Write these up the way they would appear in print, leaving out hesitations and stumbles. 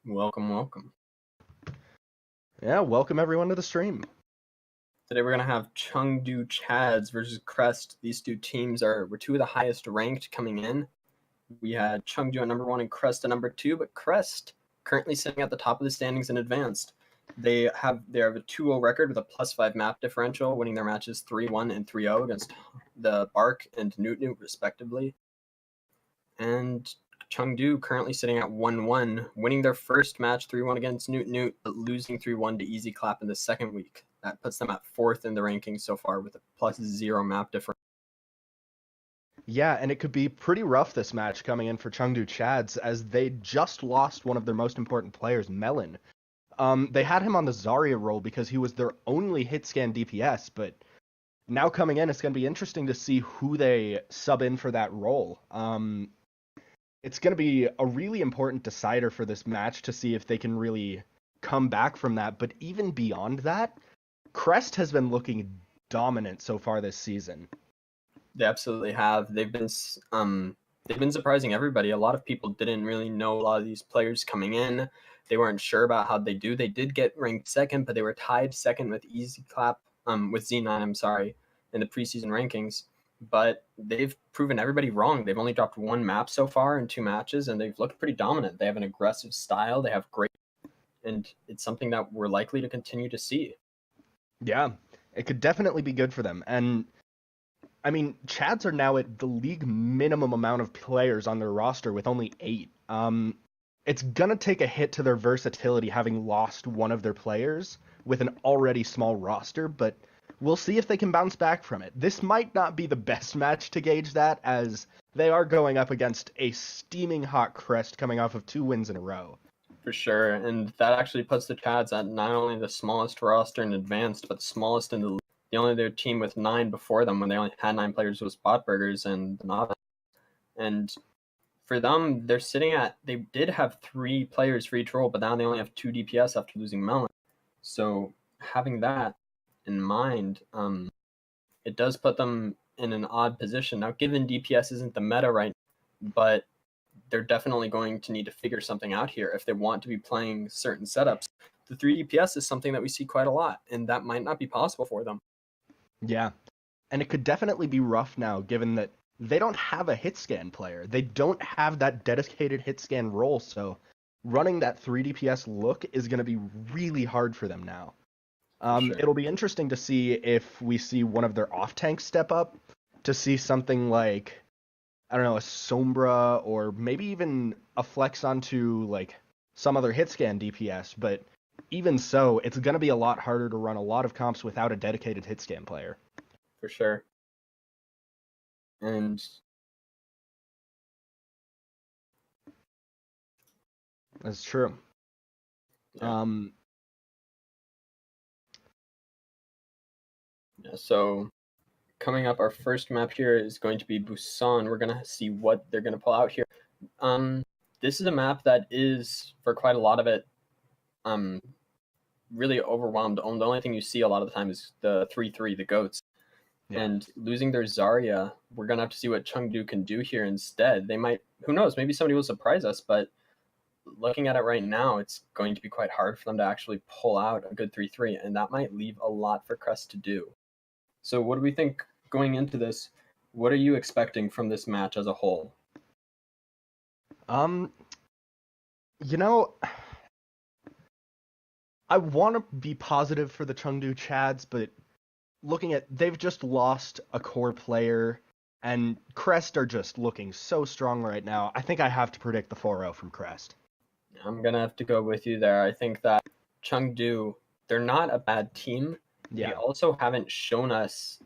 Welcome, welcome. Yeah, welcome everyone to the stream. Today we're going to have Chengdu Chads versus Crest. These two teams were two of the highest ranked coming in. We had Chengdu at number 1 and Crest at number 2, but Crest currently sitting at the top of the standings in advanced. They have a 2-0 record with a +5 map differential, winning their matches 3-1 and 3-0 against the Bark and Newt respectively. And Chengdu currently sitting at 1-1, winning their first match 3-1 against Newt, but losing 3-1 to Easy Clap in the second week. That puts them at 4th in the rankings so far with a +0 map difference. Yeah, and it could be pretty rough this match coming in for Chengdu Chads as they just lost one of their most important players, Melon. They had him on the Zarya role because he was their only hit scan DPS, but now coming in, it's going to be interesting to see who they sub in for that role. It's going to be a really important decider for this match to see if they can really come back from that. But even beyond that, Crest has been looking dominant so far this season. They absolutely have. They've been surprising everybody. A lot of people didn't really know a lot of these players coming in. They weren't sure about how they do. They did get ranked second, but they were tied second with Easy Clap, with Z9, I'm sorry, in the preseason rankings. But they've proven everybody wrong. They've only dropped one map so far in 2 matches, and they've looked pretty dominant. They have an aggressive style. They have great, and it's something that we're likely to continue to see. Yeah, it could definitely be good for them. And I mean, Chads are now at the league minimum amount of players on their roster with only 8. It's gonna take a hit to their versatility having lost one of their players with an already small roster, but we'll see if they can bounce back from it. This might not be the best match to gauge that, as they are going up against a steaming hot Crest coming off of 2 wins in a row. For sure, and that actually puts the Chads at not only the smallest roster in advanced, but the smallest in the league. The only other team with 9 before them, when they only had 9 players, was Spotburgers and Nava. And for them, they did have 3 players for each role, but now they only have 2 DPS after losing Melon. So having that in mind, it does put them in an odd position. Now, given DPS isn't the meta right now, but they're definitely going to need to figure something out here if they want to be playing certain setups. The 3 DPS is something that we see quite a lot, and that might not be possible for them. Yeah, and it could definitely be rough now given that they don't have a hit scan player. They don't have that dedicated hit scan role, so running that 3 DPS look is going to be really hard for them now. Sure. It'll be interesting to see if we see one of their off tanks step up, to see something like, I don't know, a Sombra or maybe even a flex onto like some other hit scan DPS, but even so, it's going to be a lot harder to run a lot of comps without a dedicated hit scan player. For sure. And That's true. yeah. So coming up, our first map here is going to be Busan. We're going to see what they're going to pull out here. This is a map that is, for quite a lot of it, really overwhelmed. The only thing you see a lot of the time is the 3-3, the goats. Yeah. And losing their Zarya, we're going to have to see what Chengdu can do here instead. They might, who knows, maybe somebody will surprise us, but looking at it right now, it's going to be quite hard for them to actually pull out a good 3-3, and that might leave a lot for Crest to do. So what do we think going into this? What are you expecting from this match as a whole? You know, I want to be positive for the Chengdu Chads, but looking at, they've just lost a core player, and Crest are just looking so strong right now. I think I have to predict the 4-0 from Crest. I'm going to have to go with you there. I think that Chengdu, they're not a bad team. Yeah. They also haven't shown us,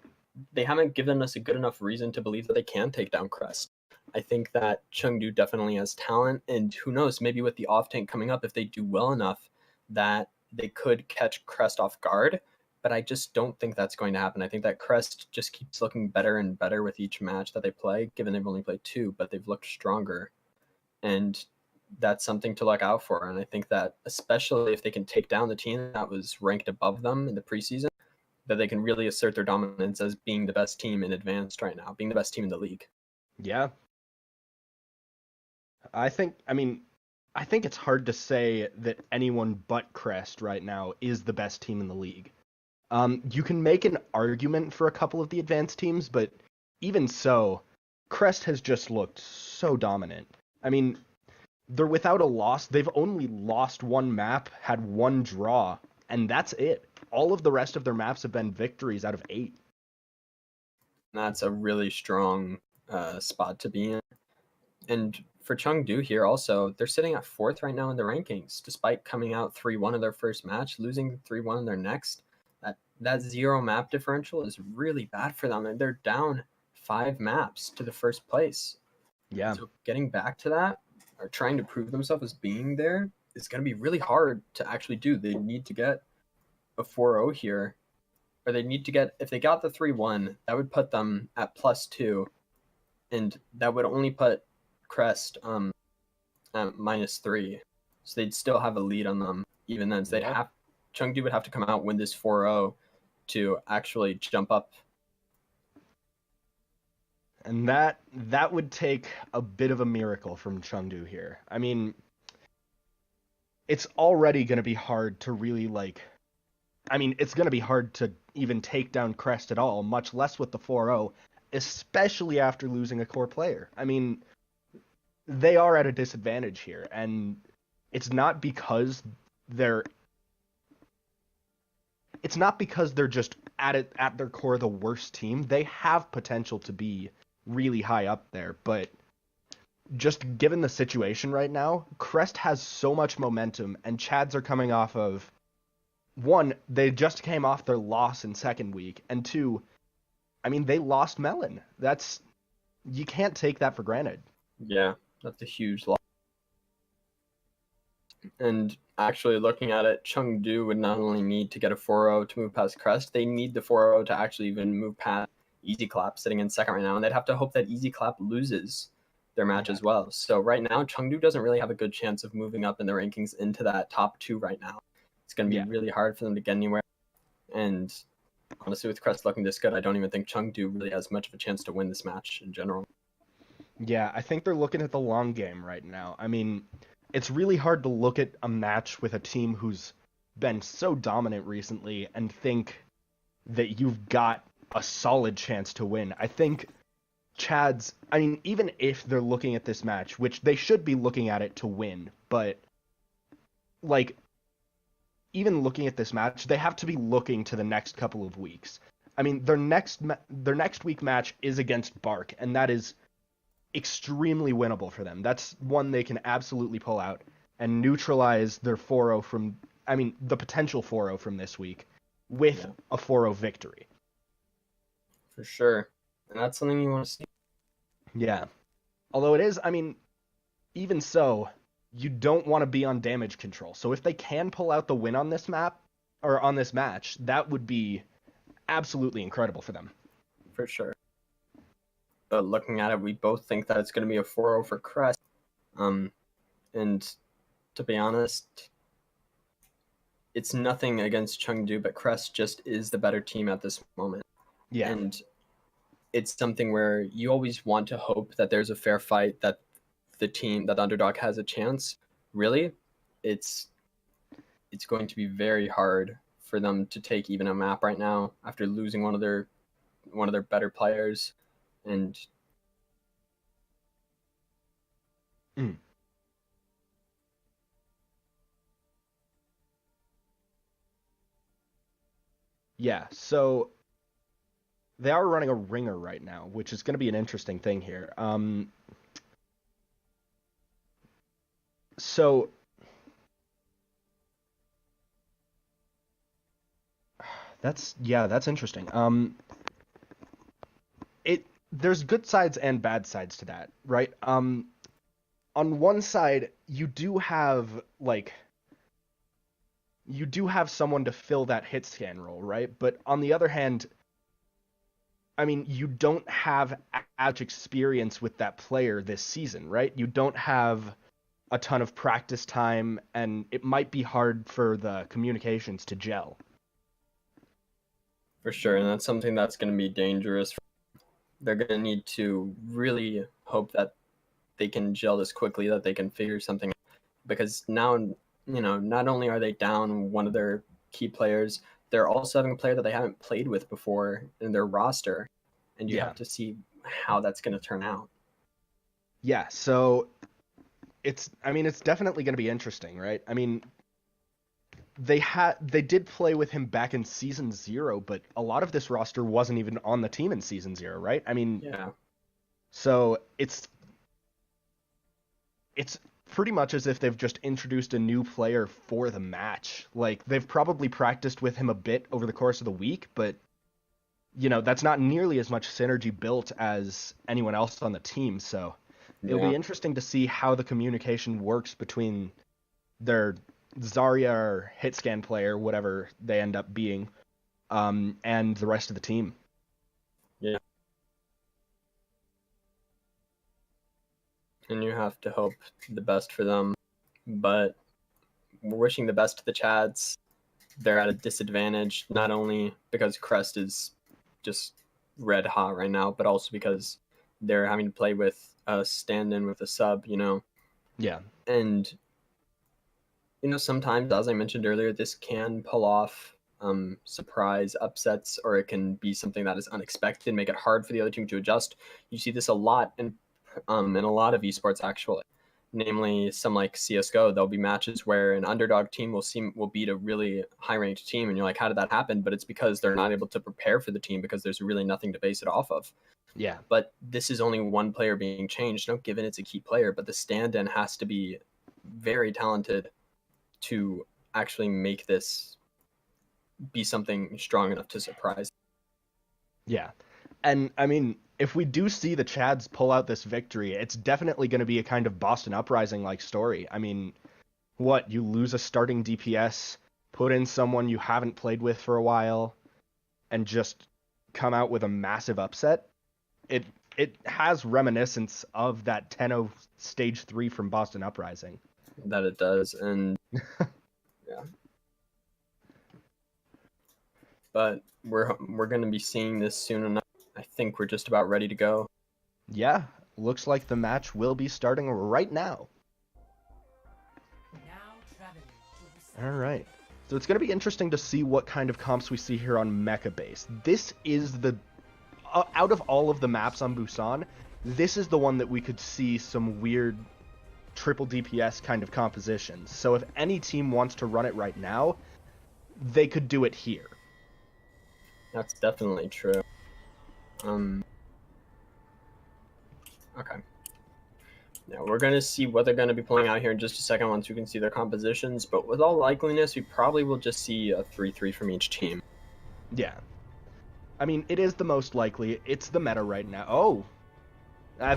they haven't given us a good enough reason to believe that they can take down Crest. I think that Chengdu definitely has talent, and who knows, maybe with the off-tank coming up, if they do well enough, that they could catch Crest off guard, but I just don't think that's going to happen. I think that Crest just keeps looking better and better with each match that they play, given they've only played 2, but they've looked stronger, and that's something to look out for. And I think that especially if they can take down the team that was ranked above them in the preseason, that they can really assert their dominance as being the best team in advanced right now, being the best team in the league. Yeah. I mean, I think it's hard to say that anyone but Crest right now is the best team in the league. You can make an argument for a couple of the advanced teams, but even so, Crest has just looked so dominant. I mean, they're without a loss. They've only lost one map, had one draw, and that's it. All of the rest of their maps have been victories out of 8. That's a really strong spot to be in. And for Chengdu here also, they're sitting at 4th right now in the rankings, despite coming out 3-1 in their first match, losing 3-1 in their next. That 0 map differential is really bad for them, and they're down 5 maps to the first place. Yeah. So getting back to that, or trying to prove themselves as being there, is going to be really hard to actually do. They need to get a 4-0 here, or they need to get, if they got the 3-1, that would put them at +2, and that would only put Crest at -3, so they'd still have a lead on them even then. So Chengdu would have to come out, win this 4-0 to actually jump up. And that would take a bit of a miracle from Chengdu here. I mean, it's already going to be hard to really it's going to be hard to even take down Crest at all, much less with the 4-0, especially after losing a core player. I mean, they are at a disadvantage here, and it's not because they're just at their core the worst team. They have potential to be really high up there, but just given the situation right now, Crest has so much momentum, and Chads are coming off of, one, they just came off their loss in second week, and two, I mean, they lost Melon. You can't take that for granted. Yeah, that's a huge loss. And actually looking at it, Chengdu would not only need to get a 4-0 to move past Crest, they need the 4-0 to actually even move past Easy Clap sitting in second right now, and they'd have to hope that Easy Clap loses their match as well. So right now, Chengdu doesn't really have a good chance of moving up in the rankings into that top 2 right now. It's going to be really hard for them to get anywhere. And honestly, with Crest looking this good, I don't even think Chengdu really has much of a chance to win this match in general. Yeah, I think they're looking at the long game right now. I mean, it's really hard to look at a match with a team who's been so dominant recently and think that you've got a solid chance to win. I think Chads, I mean, even if they're looking at this match, which they should be looking at it to win, but even looking at this match, they have to be looking to the next couple of weeks. I mean, their next week match is against Bark, and that is extremely winnable for them. That's one they can absolutely pull out and neutralize their 4-0 the potential 4-0 from this week with a 4-0 victory. For sure. And that's something you want to see. Yeah. Although it is, I mean, even so, you don't want to be on damage control. So if they can pull out the win on this map, or on this match, that would be absolutely incredible for them. For sure. But looking at it, we both think that it's going to be a 4-0 for Crest. And to be honest, it's nothing against Chengdu, but Crest just is the better team at this moment. Yeah. And it's something where you always want to hope that there's a fair fight, that the underdog has a chance. Really, it's going to be very hard for them to take even a map right now after losing one of their better players. And yeah, so they are running a ringer right now, which is going to be an interesting thing here. So that's interesting. There's good sides and bad sides to that, right? On one side, you do have someone to fill that hit scan role, right? But on the other hand, I mean, you don't have as much experience with that player this season, right? You don't have a ton of practice time, and it might be hard for the communications to gel. For sure, and that's something that's going to be dangerous. They're going to need to really hope that they can gel this quickly, that they can figure something out. because now, not only are they down one of their key players, they're also having a player that they haven't played with before in their roster, and you have to see how that's going to turn out. Yeah, so it's definitely going to be interesting, right? I mean, they did play with him back in season 0, but a lot of this roster wasn't even on the team in season 0, right? I mean, yeah. So it's pretty much as if they've just introduced a new player for the match. Like, they've probably practiced with him a bit over the course of the week, but that's not nearly as much synergy built as anyone else on the team. So it'll be interesting to see how the communication works between their Zarya or Hitscan player, whatever they end up being, and the rest of the team. Yeah. And you have to hope the best for them. But we're wishing the best to the Chads. They're at a disadvantage, not only because Crest is just red hot right now, but also because they're having to play with a stand-in with a sub, Yeah. And, sometimes, as I mentioned earlier, this can pull off surprise upsets, or it can be something that is unexpected, make it hard for the other team to adjust. You see this a lot in a lot of esports, actually. Namely, some like CSGO, there'll be matches where an underdog team will beat a really high-ranked team, and you're like, how did that happen? But it's because they're not able to prepare for the team because there's really nothing to base it off of. Yeah. But this is only one player being changed, given it's a key player, but the stand-in has to be very talented to actually make this be something strong enough to surprise. Yeah. And, I mean, if we do see the Chads pull out this victory, it's definitely going to be a kind of Boston Uprising-like story. I mean, you lose a starting DPS, put in someone you haven't played with for a while, and just come out with a massive upset? It has reminiscence of that 10-0 Stage 3 from Boston Uprising. That it does, and yeah. But we're going to be seeing this soon enough. I think we're just about ready to go. Yeah, looks like the match will be starting right now. All right. So it's going to be interesting to see what kind of comps we see here on Mecha Base. This is out of all of the maps on Busan, this is the one that we could see some weird triple DPS kind of compositions. So if any team wants to run it right now, they could do it here. That's definitely true. Okay. Now we're going to see what they're going to be pulling out here in just a second once we can see their compositions, but with all likeliness, we probably will just see a 3-3 from each team. Yeah. I mean, it is the most likely. It's the meta right now. Oh!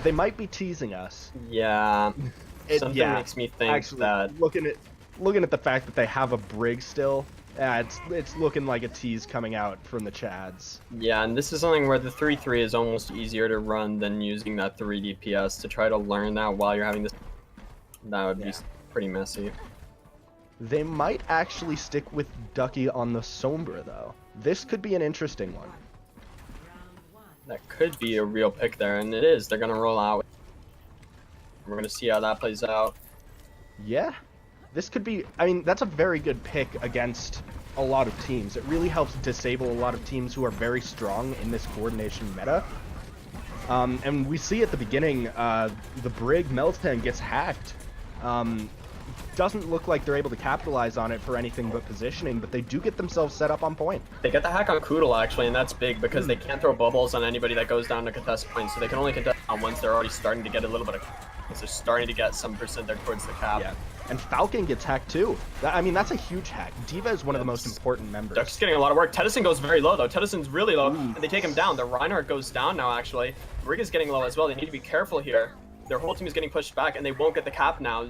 They might be teasing us. Yeah. Something makes me think actually, that... Looking at the fact that they have a Brig still, it's looking like a tease coming out from the Chads. Yeah, and this is something where the 3-3 is almost easier to run than using that 3 DPS to try to learn that while you're having this. That would be pretty messy. They might actually stick with Ducky on the Sombra, though. This could be an interesting one. That could be a real pick there, and it is. They're going to roll out. We're going to see how that plays out. Yeah. This could be, I mean, that's a very good pick against a lot of teams. It really helps disable a lot of teams who are very strong in this coordination meta. And we see at the beginning, the Brig Meltan gets hacked. Doesn't look like they're able to capitalize on it for anything but positioning, but they do get themselves set up on point. They get the hack on Koodle, actually, and that's big because they can't throw bubbles on anybody that goes down to contest points, so they can only contest on once they're already starting to get a little bit of... They're starting to get some percent there towards the cap. Yeah. And Falcon gets hacked too. I mean, that's a huge hack. D.Va is one of the most important members. Duck's getting a lot of work. Tedison goes very low, though. Tedison's really low, and they take him down. The Reinhardt goes down now, actually. Brig is getting low as well. They need to be careful here. Their whole team is getting pushed back, and they won't get the cap now.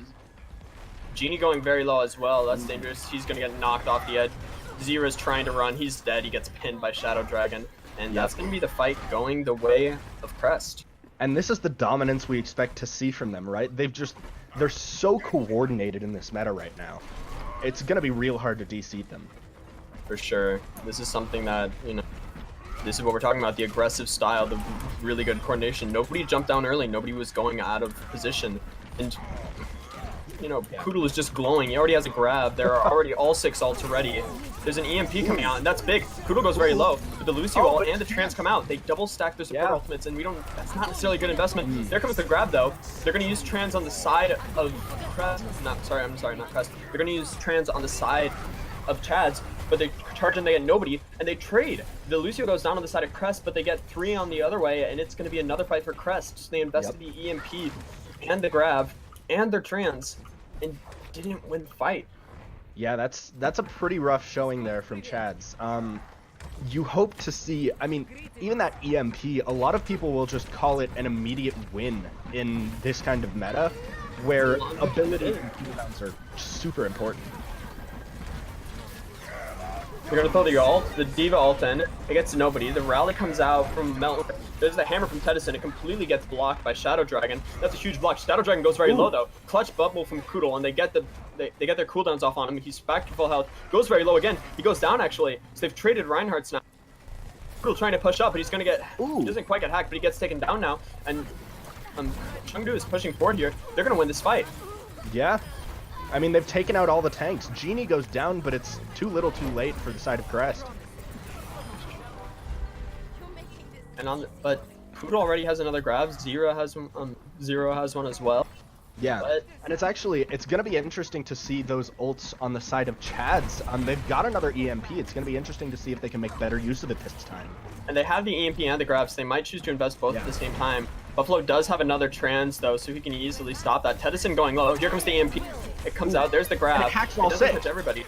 Genie going very low as well. That's dangerous. He's going to get knocked off the edge. Zera's trying to run. He's dead. He gets pinned by Shadow Dragon. And that's going to be the fight going the way of Crest. And this is the dominance we expect to see from them, right? They're so coordinated in this meta right now. It's going to be real hard to de-seat them. For sure. This is something that, this is what we're talking about, the aggressive style, the really good coordination. Nobody jumped down early. Nobody was going out of position. And you know, Poodle is just glowing. He already has a grab. There are already all 6 ults already. There's an EMP coming out, and that's big. Poodle goes very low. But the Lucio ult and the Trance come out. They double stack their support ultimates, and that's not necessarily a good investment. There comes the grab, though. They're going to use Trance on the side of Crest. Not Crest. They're going to use Trance on the side of Chad's, but they charge and they get nobody, and they trade. The Lucio goes down on the side of Crest, but they get 3 on the other way, and it's going to be another fight for Crest. So they invested the EMP and the grab and their Trance, and didn't win the fight. Yeah, that's a pretty rough showing there from Chad's. You hope to see, I mean, even that EMP, a lot of people will just call it an immediate win in this kind of meta, where ability and cooldowns are super important. They're gonna throw the ult, the D.Va ult in, it gets nobody. The rally comes out from Melton. There's the hammer from Tedison, it completely gets blocked by Shadow Dragon. That's a huge block. Shadow Dragon goes very low though. Clutch bubble from Koodle, and they get their cooldowns off on him. He's back to full health. Goes very low again. He goes down actually. So they've traded Reinhardt's now. Koodle trying to push up, but he's gonna get he doesn't quite get hacked, but he gets taken down now. And Chengdu is pushing forward here. They're gonna win this fight. Yeah. I mean, they've taken out all the tanks. Genie goes down, but it's too little too late for the side of Crest. And but Poodle already has another grab. Zero has one as well. Yeah, and it's gonna be interesting to see those ults on the side of Chad's. They've got another EMP. It's gonna be interesting to see if they can make better use of it this time. And they have the EMP and the grabs. So they might choose to invest both at the same time. Buffalo does have another Trance though, so he can easily stop that. Tedison going low. Here comes the EMP. It comes out. There's the grab. And it hacks all doesn't 6. touch everybody.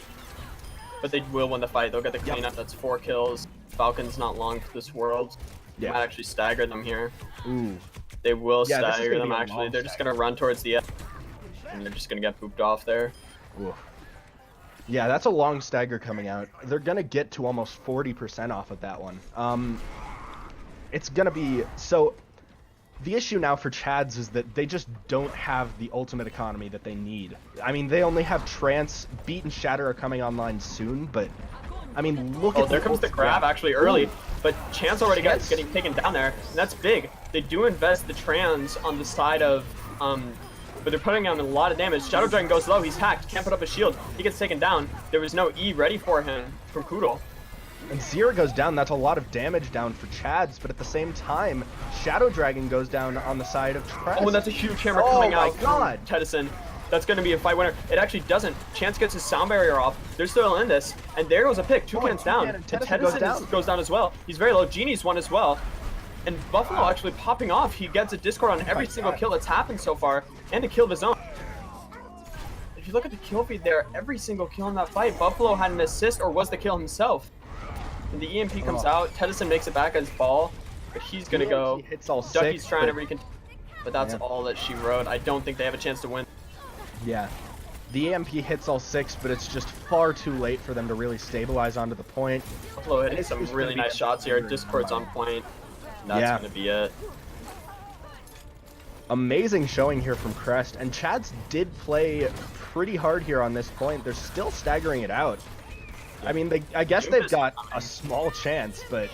But they will win the fight. They'll get the cleanup. That's 4 kills. Falcon's not long for this world. They might actually stagger them here. Ooh. They will stagger them actually. They're just gonna run towards the end. And they're just gonna get pooped off there. Ooh. Yeah, that's a long stagger coming out. They're gonna get to almost 40% off of that one. It's gonna be so. The issue now for Chad's is that they just don't have the ultimate economy that they need. I mean, they only have Trance. Beat and Shatter are coming online soon, but I mean, look at there comes the grab actually early, but Chance already getting taken down there, and that's big. They do invest the Trance on the side of but they're putting on a lot of damage. Shadow Dragon goes low, he's hacked, can't put up a shield, he gets taken down. There was no E ready for him from Koodle. And Zira goes down, that's a lot of damage down for Chad's, but at the same time, Shadow Dragon goes down on the side of Crest. Oh, and that's a huge hammer coming out from Tedison. That's going to be a fight winner. It actually doesn't. Chance gets his sound barrier off. They're still in this. And there goes a pick. Toucan's down. And Tedison goes down as well. He's very low. Genie's one as well. And Buffalo actually popping off. He gets a discord on every single kill that's happened so far. And a kill of his own. If you look at the kill feed there, every single kill in that fight, Buffalo had an assist or was the kill himself. And the EMP comes out. Tedison makes it back as ball. But he's going to go. Hits all Ducky's 6, trying to recon. But that's all that she wrote. I don't think they have a chance to win. Yeah. The EMP hits all 6, but it's just far too late for them to really stabilize onto the point. Buffalo hitting some really nice shots here. Discord's on point. That's going to be it. Amazing showing here from Crest, and Chad's did play pretty hard here on this point. They're still staggering it out. I mean, I guess they've got a small chance, but...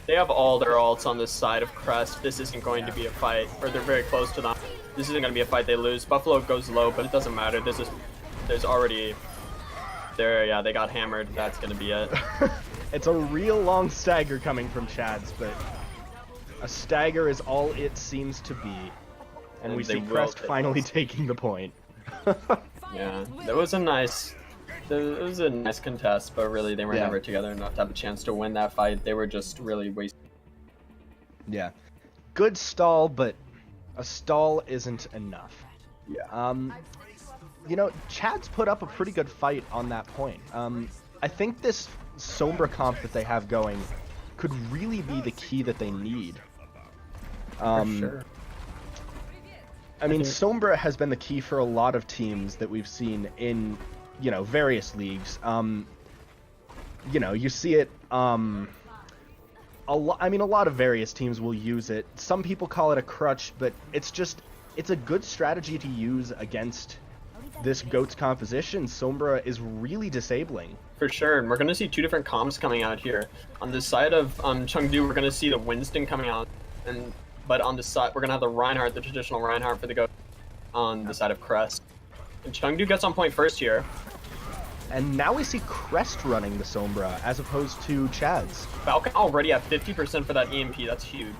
They have all their ults on this side of Crest. This isn't going to be a fight, or they're very close to them. This isn't going to be a fight they lose. Buffalo goes low, but it doesn't matter. There's already... Yeah, they got hammered. That's going to be it. It's a real long stagger coming from Chad's, but a stagger is all it seems to be. And we see Crest finally taking the point. Yeah, it was a nice contest, but really they were never together enough to have a chance to win that fight. They were just really wasted. Yeah. Good stall, but a stall isn't enough. Yeah. You know, Chad's put up a pretty good fight on that point. I think this Sombra comp that they have going could really be the key that they need. For sure. I mean, Sombra has been the key for a lot of teams that we've seen in, you know, various leagues. You know, you see it, I mean, a lot of various teams will use it. Some people call it a crutch, but it's a good strategy to use against this GOAT's composition. Sombra is really disabling. For sure, and we're going to see 2 different comps coming out here. On the side of Chengdu, we're going to see the Winston coming out, but on the side, we're going to have the Reinhardt, the traditional Reinhardt for the GOAT, on the side of Crest. And Chengdu gets on point first here. And now we see Crest running the Sombra as opposed to Chad's. Falcon already at 50% for that EMP. That's huge.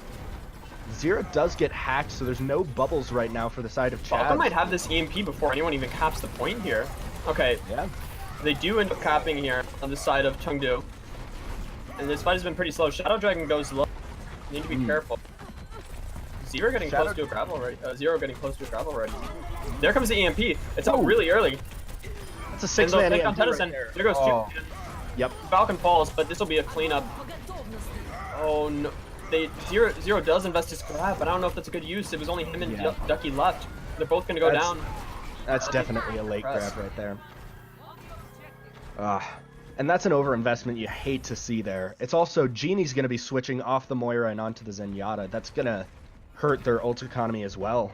Zero does get hacked, so there's no bubbles right now for the side of Chad's. Falcon might have this EMP before anyone even caps the point here. Okay. Yeah. They do end up capping here on the side of Chengdu. And this fight has been pretty slow. Shadow Dragon goes low. You need to be careful. Zero getting close to a grab already. Zero getting close to a grab already. There comes the EMP. It's out really early. That's a 6-man EMP right there goes two. Yep. Falcon falls, but this will be a cleanup. Oh no. Zero does invest his grab, but I don't know if that's a good use. It was only him and Ducky left. They're both going to go down. That's definitely a late grab right there. And that's an overinvestment you hate to see there. It's also, Genie's going to be switching off the Moira and onto the Zenyatta. That's going to hurt their ult economy as well.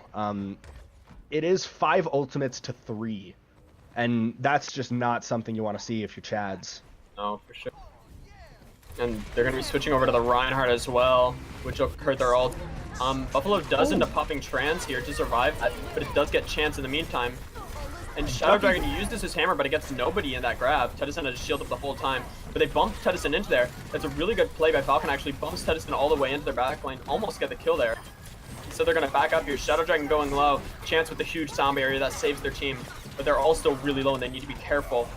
It is 5 ultimates to 3. And that's just not something you want to see if you're Chads. No, for sure. And they're going to be switching over to the Reinhardt as well, which will hurt their ult. Buffalo does end up popping Trans here to survive, but it does get Chance in the meantime. And Shadow Dragon uses his hammer, but it gets nobody in that grab. Tedison has shield up the whole time, but they bumped Tedison into there. That's a really good play by Falcon, actually bumps Tedison all the way into their backline, almost get the kill there. So they're going to back up here. Shadow Dragon going low. Chance with the huge zombie area that saves their team, but they're all still really low and they need to be careful.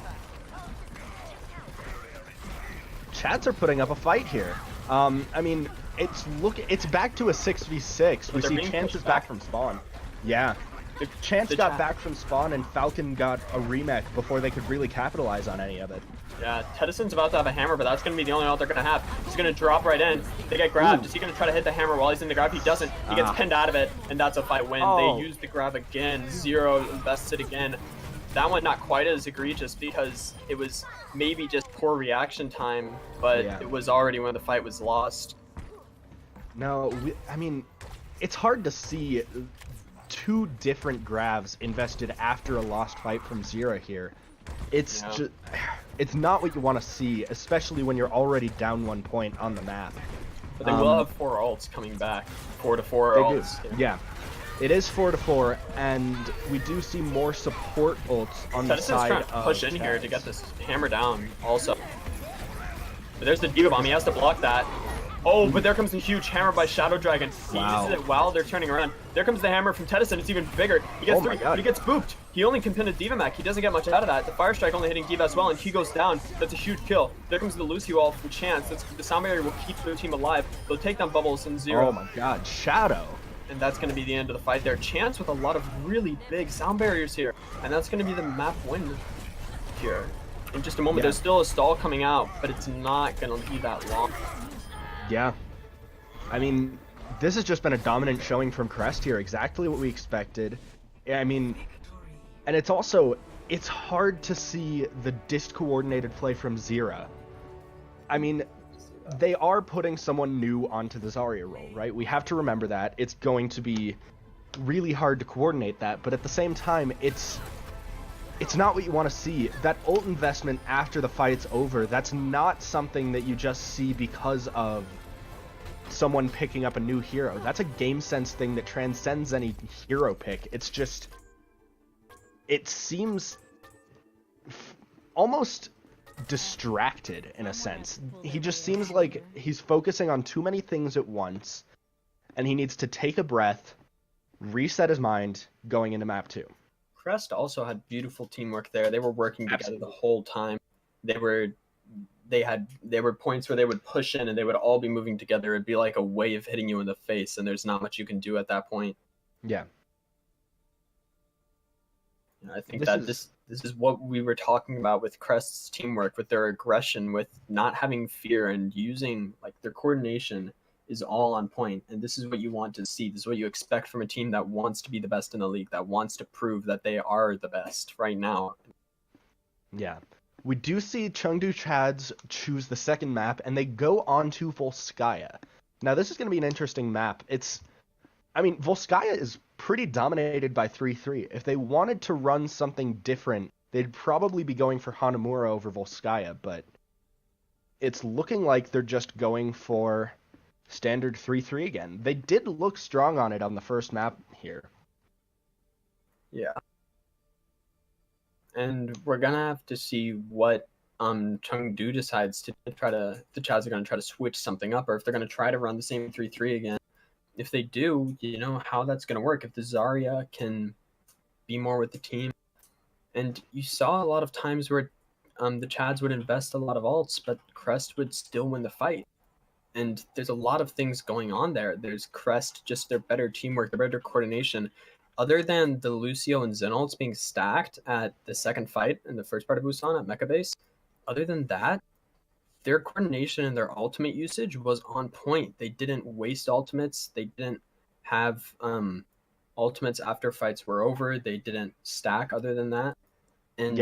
Chads are putting up a fight here. I mean, it's back to a 6v6. We see Chance is back from spawn. Yeah. Chance got back from spawn and Falcon got a remake before they could really capitalize on any of it. Yeah, Tedison's about to have a hammer, but that's going to be the only ult they're going to have. He's going to drop right in. They get grabbed. Is he going to try to hit the hammer while he's in the grab? He doesn't. He gets pinned out of it, and that's a fight win. They use the grab again. Zero invests it again. That one not quite as egregious because it was maybe just poor reaction time, but it was already when the fight was lost. No, I mean, it's hard to see 2 different grabs invested after a lost fight from Zero here. It's just, it's not what you want to see, especially when you're already down 1 point on the map. But they will have 4 ults coming back. 4 to 4 ults. Yeah. It is 4 to 4, and we do see more support ults on the side trying to push in here to get this hammer down also. But there's the D.Va bomb, he has to block that. Oh, but there comes a huge hammer by Shadow Dragon. He uses it while they're turning around. There comes the hammer from Tedison, it's even bigger. He gets 3, but he gets booped. He only can pin a D.Va Mac, he doesn't get much out of that. The Fire Strike only hitting D.Va as well, and he goes down. That's a huge kill. There comes the Lucy wall from Chance. The sound barrier will keep their team alive. They'll take down Bubbles and Zero. Oh my god, Shadow. And that's going to be the end of the fight there. Chance with a lot of really big sound barriers here. And that's going to be the map win here. In just a moment, there's still a stall coming out, but it's not going to be that long. Yeah. I mean, this has just been a dominant showing from Crest here. Exactly what we expected. I mean, and it's also, it's hard to see the discoordinated play from Zera. I mean, they are putting someone new onto the Zarya role, right? We have to remember that. It's going to be really hard to coordinate that, but at the same time, it's not what you want to see. That ult investment after the fight's over, that's not something that you just see because of someone picking up a new hero. That's a game sense thing that transcends any hero pick. It's just, it seems almost distracted in a sense. He just seems like he's focusing on too many things at once, and he needs to take a breath, reset his mind going into map 2. Crest also had beautiful teamwork there. They were working together the whole time. There were points where they would push in and they would all be moving together. It'd be like a wave hitting you in the face, and there's not much you can do at that point. Yeah. I think this is what we were talking about with Crest's teamwork, with their aggression, with not having fear and using like their coordination is all on point. And this is what you want to see. This is what you expect from a team that wants to be the best in the league, that wants to prove that they are the best right now. Yeah. We do see Chengdu Chads choose the second map, and they go on to Volskaya. Now, this is going to be an interesting map. Volskaya is pretty dominated by 3-3. If they wanted to run something different, they'd probably be going for Hanamura over Volskaya, but it's looking like they're just going for standard 3-3 again. They did look strong on it on the first map here. Yeah. And we're gonna have to see what Chengdu decides to try to. The Chads are gonna try to switch something up, or if they're gonna try to run the same 3-3 again. If they do, you know how that's gonna work. If the Zarya can be more with the team, and you saw a lot of times where the Chads would invest a lot of ults, but Crest would still win the fight. And there's a lot of things going on there. There's Crest, just their better teamwork, their better coordination. Other than the Lucio and Zen ults being stacked at the second fight in the first part of Busan at Mecha Base, other than that, their coordination and their ultimate usage was on point. They didn't waste ultimates. They didn't have ultimates after fights were over. They didn't stack other than that. And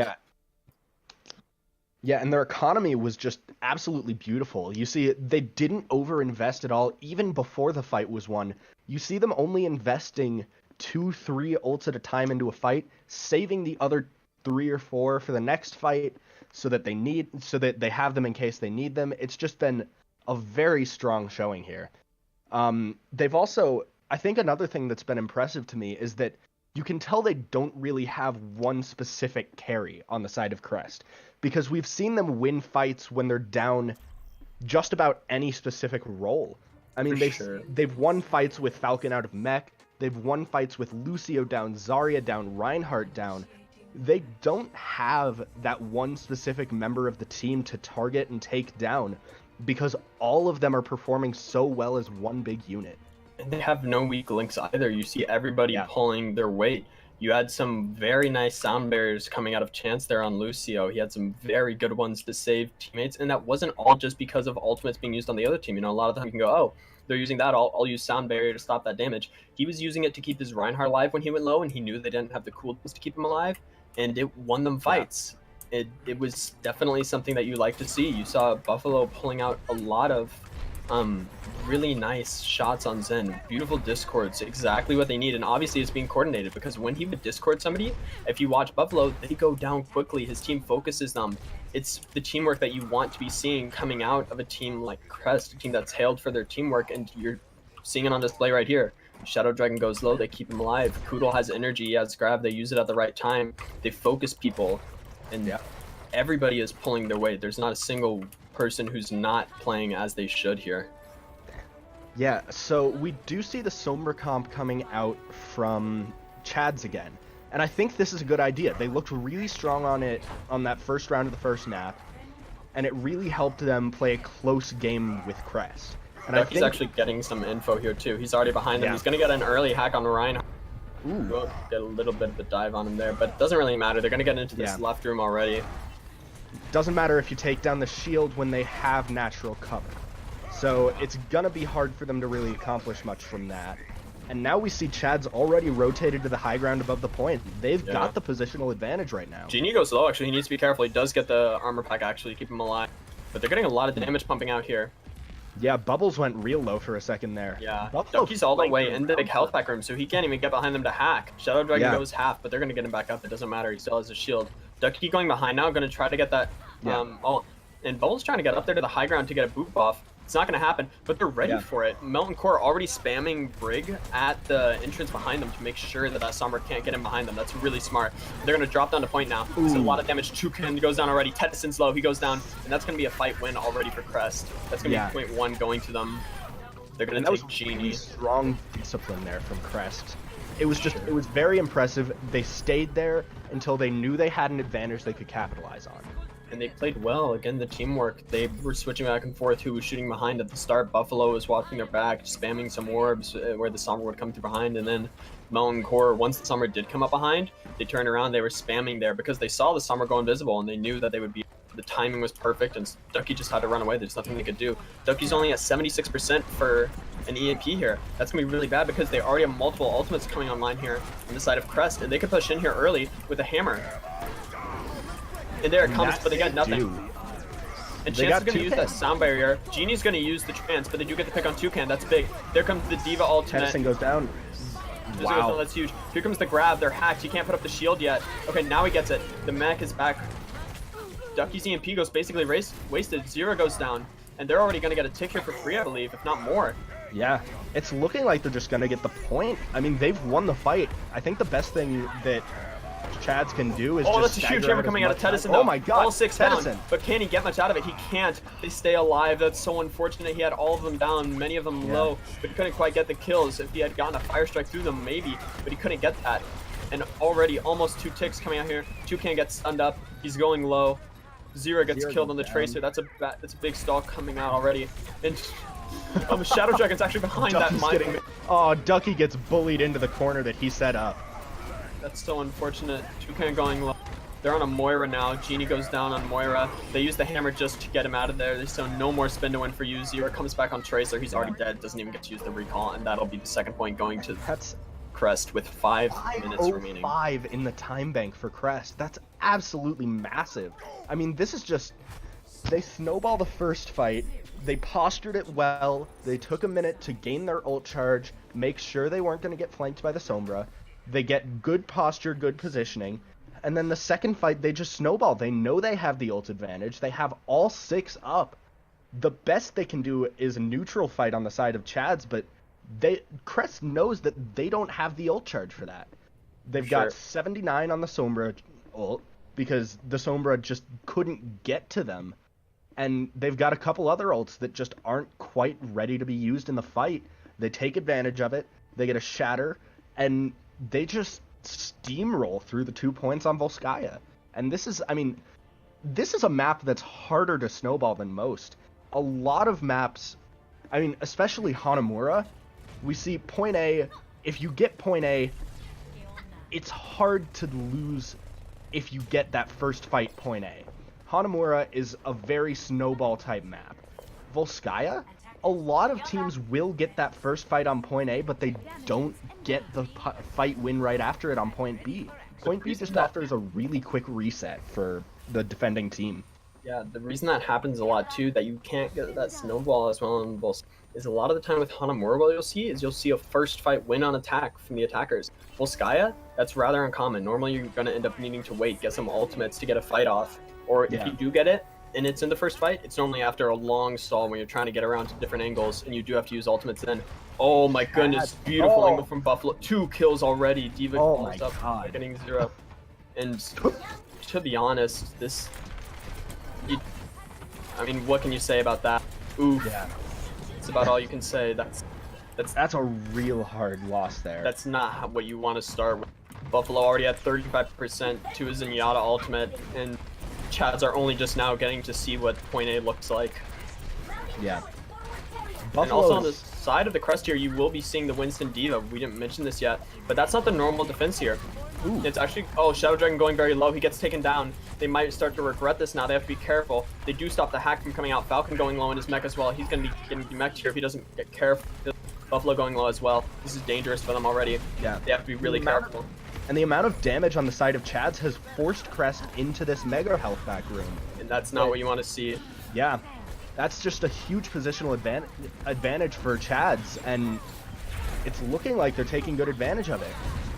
yeah, and their economy was just absolutely beautiful. You see, they didn't overinvest at all, even before the fight was won. You see them only investing 2-3 ults at a time into a fight, saving the other 3 or 4 for the next fight, so that they have them in case they need them. It's just been a very strong showing here. They've also, I think another thing that's been impressive to me is that you can tell they don't really have one specific carry on the side of Crest, because we've seen them win fights when they're down just about any specific role. I mean, they've won fights with Falcon out of mech, they've won fights with Lucio down, Zarya down, Reinhardt down. They don't have that one specific member of the team to target and take down, because all of them are performing so well as one big unit. And they have no weak links either. You see everybody pulling their weight. You had some very nice sound barriers coming out of Chance there on Lucio. He had some very good ones to save teammates, and that wasn't all just because of ultimates being used on the other team. You know, a lot of them you can go, oh, they're using that, I'll use sound barrier to stop that damage. He was using it to keep his Reinhardt alive when he went low, and he knew they didn't have the cooldowns to keep him alive, and it won them fights. It was definitely something that you like to see. You saw Buffalo pulling out a lot of really nice shots on Zen, beautiful discords, exactly what they need, and obviously it's being coordinated, because when he would discord somebody, if you watch Buffalo, they go down quickly, his team focuses them. It's the teamwork that you want to be seeing coming out of a team like Crest, a team that's hailed for their teamwork, and you're seeing it on display right here. Shadow Dragon goes low, they keep him alive. Koodle has energy, he has grab, they use it at the right time, they focus people, and everybody is pulling their weight. There's not a single person who's not playing as they should here. Yeah, so we do see the Sombra comp coming out from Chads again, and I think this is a good idea. They looked really strong on it on that first round of the first nap, and it really helped them play a close game with Crest. And I think he's actually getting some info here too. He's already behind them. He's going to get an early hack on Reinhardt. Ooh. Get a little bit of a dive on him there, but it doesn't really matter. They're going to get into this left room already. Doesn't matter if you take down the shield when they have natural cover. So it's going to be hard for them to really accomplish much from that. And now we see Chad's already rotated to the high ground above the point. They've got the positional advantage right now. Genie goes low, actually. He needs to be careful. He does get the armor pack, actually, to keep him alive. But they're getting a lot of damage pumping out here. Yeah, Bubbles went real low for a second there. Yeah, Ducky's all the way in the big health pack room, so he can't even get behind them to hack. Shadow Dragon goes half, but they're going to get him back up. It doesn't matter. He still has a shield. Ducky going behind now, going to try to get that ult. And Bubbles trying to get up there to the high ground to get a boot buff. It's not going to happen, but they're ready for it. Melton Core already spamming Brig at the entrance behind them to make sure that Somber can't get in behind them. That's really smart. They're going to drop down to point now. There's a lot of damage. Chukin goes down already. Tedison's low. He goes down, and that's going to be a fight win already for Crest. That's going to be point 1 going to them. They're going to take Genie. Really strong discipline there from Crest. It was very impressive. They stayed there until they knew they had an advantage they could capitalize on. And they played well. Again, the teamwork. They were switching back and forth who was shooting behind at the start. Buffalo was watching their back, spamming some orbs where the Summer would come through behind. And then Melton Core, once the Summer did come up behind, they turned around, they were spamming there because they saw the Summer go invisible and they knew that they would be. The timing was perfect and Ducky just had to run away. There's nothing they could do. Ducky's only at 76% for an EMP here. That's going to be really bad because they already have multiple ultimates coming online here on the side of Crest. And they could push in here early with a hammer. And there it comes, but they got nothing. And Chance is going to use that sound barrier. Genie's going to use the Trance, but they do get the pick on Toucan. That's big. There comes the Diva ultimate. Tennyson goes down. Wow. That's huge. Here comes the grab. They're hacked. He can't put up the shield yet. Okay, now he gets it. The mech is back. Ducky's EMP goes basically wasted. Zero goes down. And they're already going to get a tick here for free, I believe, if not more. Yeah, it's looking like they're just going to get the point. I mean, they've won the fight. I think the best thing that Chads can do is oh, just that's a huge hammer coming out of Tedison. Oh my god, all 6 Tedison. down. But can he get much out of it? He can't. They stay alive. That's so unfortunate. He had all of them down, many of them low, but he couldn't quite get the kills. If he had gotten a fire strike through them, maybe, but he couldn't get that. And already almost 2 ticks coming out here. 2 can't get stunned up. He's going low. Zero gets killed on the Tracer. That's a big stall coming out already. And Shadow Dragon's actually behind that mine. Oh, Ducky gets bullied into the corner that he set up. That's so unfortunate. 2 can't going low. They're on a Moira now. Genie goes down on Moira. They use the hammer just to get him out of there. They still no more spin to win for you. Zero comes back on Tracer. He's already dead. Doesn't even get to use the recall, and that'll be the second point going to Crest with 5 minutes remaining. 5 in the time bank for Crest. That's absolutely massive. I mean, this is just... They snowball the first fight. They postured it well. They took a minute to gain their ult charge, make sure they weren't going to get flanked by the Sombra. They get good posture, good positioning. And then the second fight, they just snowball. They know they have the ult advantage. They have all 6 up. The best they can do is a neutral fight on the side of Chads, but Crest knows that they don't have the ult charge for that. They've got 79 on the Sombra ult because the Sombra just couldn't get to them. And they've got a couple other ults that just aren't quite ready to be used in the fight. They take advantage of it. They get a shatter, and they just steamroll through the 2 points on Volskaya. And this is, I mean, this is a map that's harder to snowball than most. A lot of maps, I mean, especially Hanamura, we see point A, if you get point A, it's hard to lose if you get that first fight point A. Hanamura is a very snowball type map. Volskaya, a lot of teams will get that first fight on point A, but they don't get the fight win right after it on point B. Point B just offers a really quick reset for the defending team. Yeah, the reason that happens a lot too, that you can't get that snowball as well on Volskaya, is a lot of the time with Hanamura, what you'll see a first fight win on attack from the attackers. Volskaya, that's rather uncommon. Normally you're going to end up needing to wait, get some ultimates to get a fight off. Or if you do get it, and it's in the first fight, it's normally after a long stall when you're trying to get around to different angles, and you do have to use ultimates then. Oh my goodness, beautiful angle from Buffalo. 2 kills already. Diva comes up, getting 0. And to be honest, I mean, what can you say about that? Oof. Yeah. That's about all you can say. That's a real hard loss there. That's not what you want to start with. Buffalo already had 35% to his Zenyatta ultimate, and Chads are only just now getting to see what point A looks like. Yeah. And also on the side of the Crest here, you will be seeing the Winston Diva. We didn't mention this yet, but that's not the normal defense here. Ooh. It's actually, Shadow Dragon going very low. He gets taken down. They might start to regret this now. They have to be careful. They do stop the hack from coming out. Falcon going low in his mech as well. He's going to be getting demeched here if he doesn't get careful. Buffalo going low as well. This is dangerous for them already. Yeah. They have to be really careful. And the amount of damage on the side of Chads has forced Crest into this mega health back room. And that's not what you want to see. Yeah. That's just a huge positional advantage for Chads, and it's looking like they're taking good advantage of it.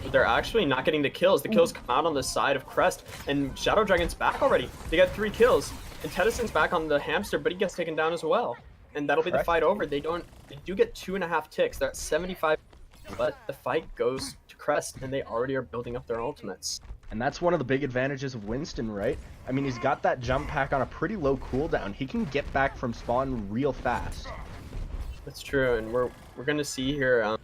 But they're actually not getting the kills. The kills come out on the side of Crest, and Shadow Dragon's back already. They got 3 kills, and Tedison's back on the hamster, but he gets taken down as well. And that'll be the fight over. They do get 2.5 ticks. They're at 75, but the fight goes to Crest, and they already are building up their ultimates. And that's one of the big advantages of Winston, right? I mean, he's got that jump pack on a pretty low cooldown. He can get back from spawn real fast. That's true, and we're gonna see here.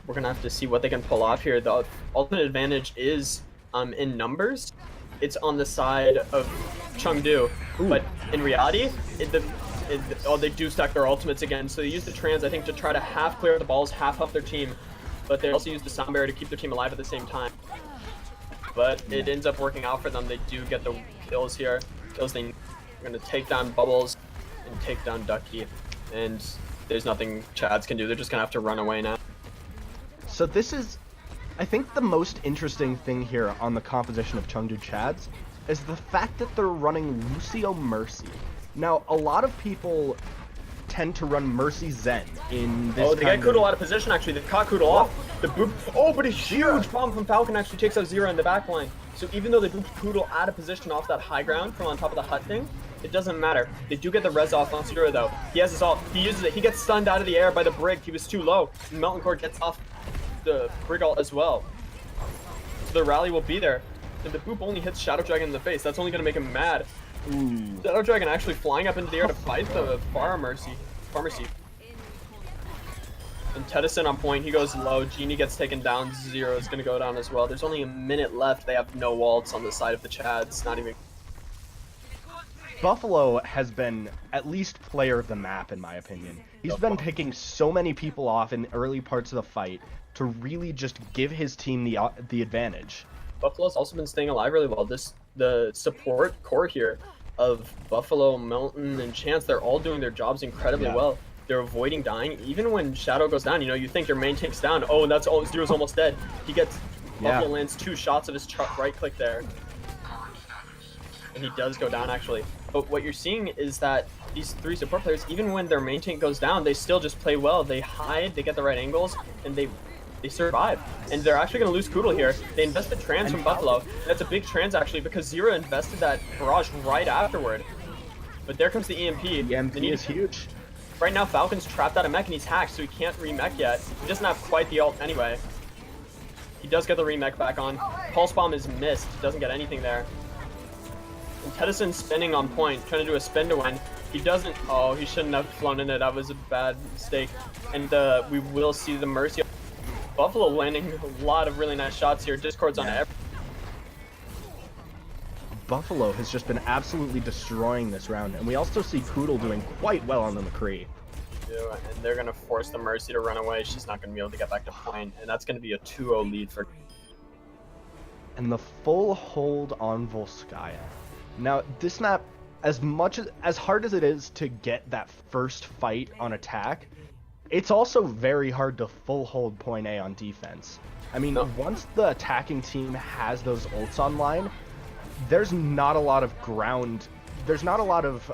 We're gonna have to see what they can pull off here. The ultimate advantage is in numbers. It's on the side of Chengdu, but in reality, they do stack their ultimates again. So they use the trans, I think, to try to half clear the balls, half up their team, but they also use the sound barrier to keep their team alive at the same time. But it ends up working out for them. They do get the kills here. They're gonna take down Bubbles and take down Ducky, and there's nothing Chads can do. They're just gonna have to run away now. So this is, I think, the most interesting thing here on the composition of Chengdu Chads is the fact that they're running Lucio Mercy. Now, a lot of people tend to run Mercy Zen in this. Oh, they got Koodle out of position, actually. They caught Koodle off. The boop. Oh, but a huge bomb from Falcon actually takes out Zero in the back line. So even though they booped Koodle out of position off that high ground from on top of the hut thing, it doesn't matter. They do get the res off on Zero, though. He has his ult. He uses it. He gets stunned out of the air by the brig. He was too low. Melton Core gets off the brig ult as well. so the rally will be there. And the boop only hits Shadow Dragon in the face. That's only going to make him mad. Shadow Dragon actually flying up into the air to fight the Pharmacy. And Tedison on point, he goes low. Genie gets taken down. Zero is going to go down as well. There's only a minute left. They have no waltz on the side of the Chads. Not even... Buffalo has been at least player of the map, in my opinion. He's been picking so many people off in early parts of the fight to really just give his team the advantage. Buffalo's also been staying alive really well. The support core here of Buffalo, Milton, and Chance, they're all doing their jobs incredibly well. They're avoiding dying. Even when Shadow goes down, you know, you think your main tank's down. Oh, and that's all. Zero's almost dead. He gets... Buffalo lands 2 shots of his right click there. And he does go down, actually. But what you're seeing is that these 3 support players, even when their main tank goes down, they still just play well. They hide, they get the right angles, and they survive. And they're actually going to lose Koodle here. They invested trans from Buffalo. That's a big trans, actually, because Zero invested that barrage right afterward. But there comes the EMP. The EMP is huge. Right now, Falcon's trapped out of mech, and he's hacked, so he can't remech yet. He doesn't have quite the ult anyway. He does get the remech back on. Pulse Bomb is missed. Doesn't get anything there. And Tedison's spinning on point, trying to do a spin to win. He doesn't... Oh, he shouldn't have flown in it. That was a bad mistake. And we will see the Mercy. Buffalo landing a lot of really nice shots here. Discord's on every... Buffalo has just been absolutely destroying this round, and we also see Koodle doing quite well on the McCree. And they're going to force the Mercy to run away. She's not going to be able to get back to point, and that's going to be a 2-0 lead for... And the full hold on Volskaya. Now, this map, as hard as it is to get that first fight on attack, it's also very hard to full hold point A on defense. I mean, once the attacking team has those ults online, there's not a lot of ground, there's not a lot of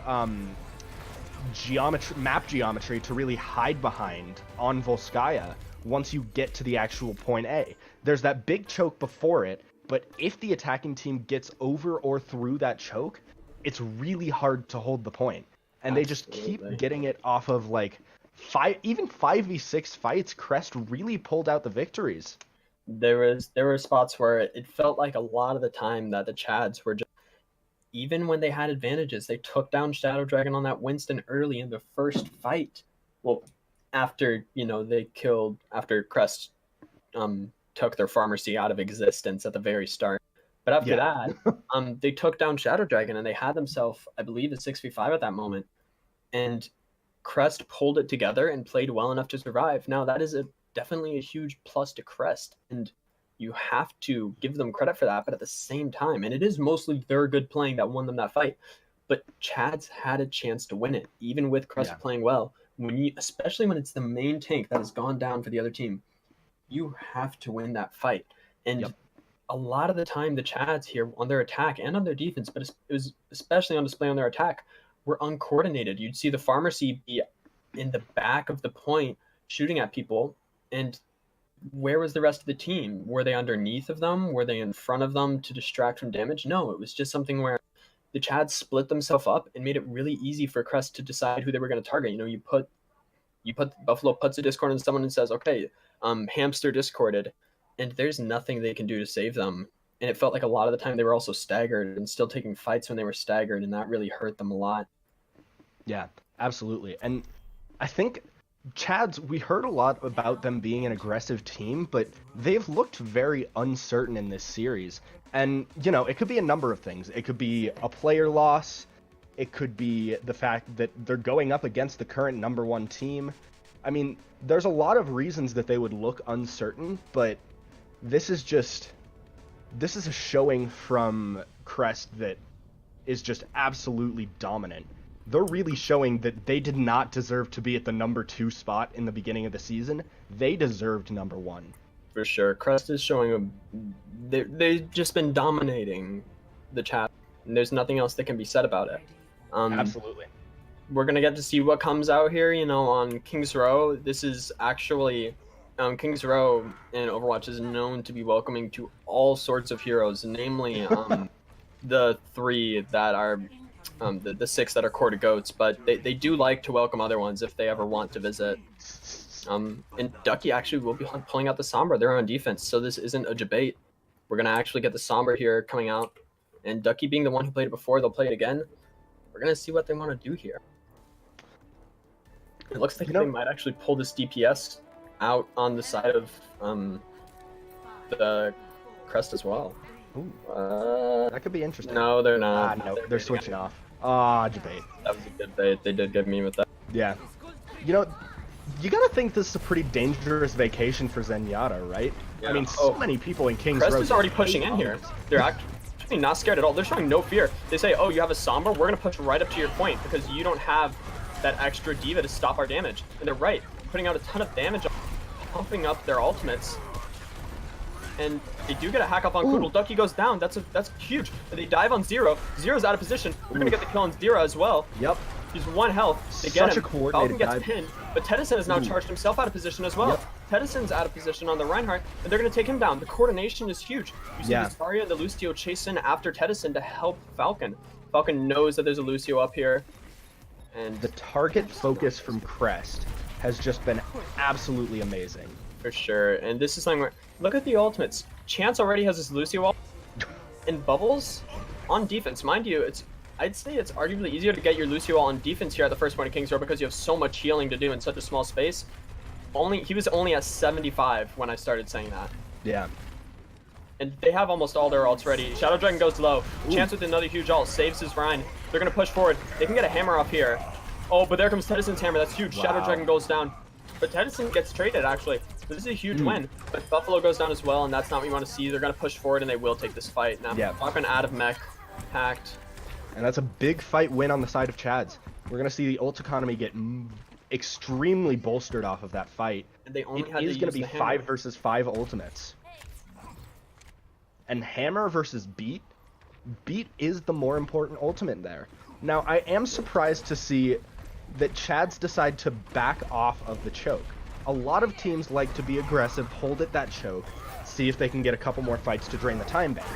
map geometry to really hide behind on Volskaya once you get to the actual point A. There's that big choke before it, but if the attacking team gets over or through that choke, it's really hard to hold the point. And they just keep getting it off of like even 5v6 fights. Crest really pulled out the victories. There were spots where it felt like a lot of the time that the Chads were just, even when they had advantages, they took down Shadow Dragon on that Winston early in the first fight. Well, after, you know, after Crest took their Pharmacy out of existence at the very start. But after that, they took down Shadow Dragon and they had themselves, I believe, a 6v5 at that moment. And Crest pulled it together and played well enough to survive. Now, that is definitely a huge plus to Crest, and you have to give them credit for that, but at the same time, and it is mostly their good playing that won them that fight, but Chad's had a chance to win it, even with Crest playing well. Especially when it's the main tank that has gone down for the other team, you have to win that fight. And a lot of the time, the Chads here on their attack and on their defense, but it was especially on display on their attack, were uncoordinated. You'd see the Pharmacy be in the back of the point shooting at people, and where was the rest of the team? Were they underneath of them? Were they in front of them to distract from damage? No, it was just something where the Chads split themselves up and made it really easy for Crest to decide who they were going to target. You know, you put Buffalo puts a Discord on someone and says, okay, Hamster discorded, and there's nothing they can do to save them. And it felt like a lot of the time they were also staggered and still taking fights when they were staggered, and that really hurt them a lot. Yeah, absolutely. And I think Chads, we heard a lot about them being an aggressive team, but they've looked very uncertain in this series. And, you know, it could be a number of things. It could be a player loss. It could be the fact that they're going up against the current #1 team. I mean, there's a lot of reasons that they would look uncertain, but this is a showing from Crest that is just absolutely dominant. They're really showing that they did not deserve to be at the #2 spot in the beginning of the season. They deserved #1. For sure. Crest is showing they've just been dominating the chat, and there's nothing else that can be said about it. Absolutely. We're going to get to see what comes out here, you know, on King's Row. This is actually... King's Row in Overwatch is known to be welcoming to all sorts of heroes, namely the 3 that are... the 6 that are core to GOATs, but they do like to welcome other ones if they ever want to visit. And Ducky actually will be pulling out the Sombra. They're on defense, so this isn't a debate. We're going to actually get the Sombra here coming out. And Ducky being the one who played it before, they'll play it again. We're going to see what they want to do here. It looks like they might actually pull this DPS out on the side of the Crest as well. That could be interesting. No, they're not. No, they're switching off. Debate. That was a good bait. They did get me with that. Yeah. You know, you gotta think this is a pretty dangerous vacation for Zenyatta, right? Yeah. I mean, so many people in King's Road. Crest is already pushing in here. They're actually not scared at all. They're showing no fear. They say, oh, you have a Sombra? We're going to push right up to your point because you don't have that extra D.Va to stop our damage. And they're right. Putting out a ton of damage, pumping up their ultimates. And they do get a hack up on Koodle. Ducky goes down. That's huge. They dive on Zero. Zero's out of position. They're going to get the kill on Zero as well. Yep. He's 1 health. They get him. Falcon gets pinned, but Tedison has now charged himself out of position as well. Tedison's out of position on the Reinhardt, and they're going to take him down. The coordination is huge. You see the Zarya and the Lucio chase in after Tedison to help Falcon. Falcon knows that there's a Lucio up here. And the target focus from Crest has just been absolutely amazing. For sure. And this is something where, look at the ultimates. Chance already has this Lucio ult. And Bubbles on defense. Mind you, I'd say it's arguably easier to get your Lucio ult on defense here at the first point of King's Row because you have so much healing to do in such a small space. He was only at 75 when I started saying that. Yeah. And they have almost all their ults ready. Shadow Dragon goes low. Chance with another huge ult saves his Rhine. They're going to push forward. They can get a hammer off here. Oh, but there comes Tedison's hammer. That's huge. Shadow Dragon goes down. But Tedison gets traded, actually. This is a huge win. But Buffalo goes down as well, and that's not what you want to see. They're going to push forward, and they will take this fight. Now, Falcon out of mech, hacked. And that's a big fight win on the side of Chad's. We're going to see the ult economy get extremely bolstered off of that fight. And they only it is going to be 5 versus 5 ultimates. And Hammer versus Beat? Beat is the more important ultimate there. Now, I am surprised to see that Chad's decide to back off of the choke. A lot of teams like to be aggressive, hold at that choke, see if they can get a couple more fights to drain the time back.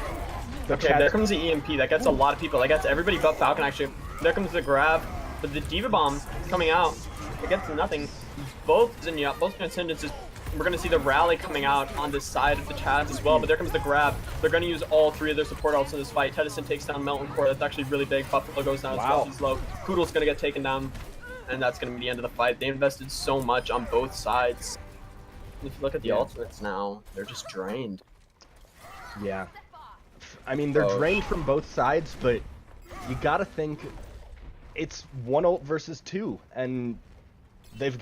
But okay, there comes the EMP. That gets a lot of people. That gets everybody but Falcon, actually. There comes the grab. But the D.Va bomb coming out. It gets nothing. Both Transcendences. We're going to see the rally coming out on this side of the Chads as well. But there comes the grab. They're going to use all 3 of their support ults in this fight. Tedison takes down Melton Core. That's actually really big. Buffalo goes down as well. He's low. Koodle's going to get taken down. And that's going to be the end of the fight. They invested so much on both sides. If you look at the ultimates now, they're just drained. Yeah. I mean, they're drained from both sides, but you gotta think it's 1 ult versus 2, and they've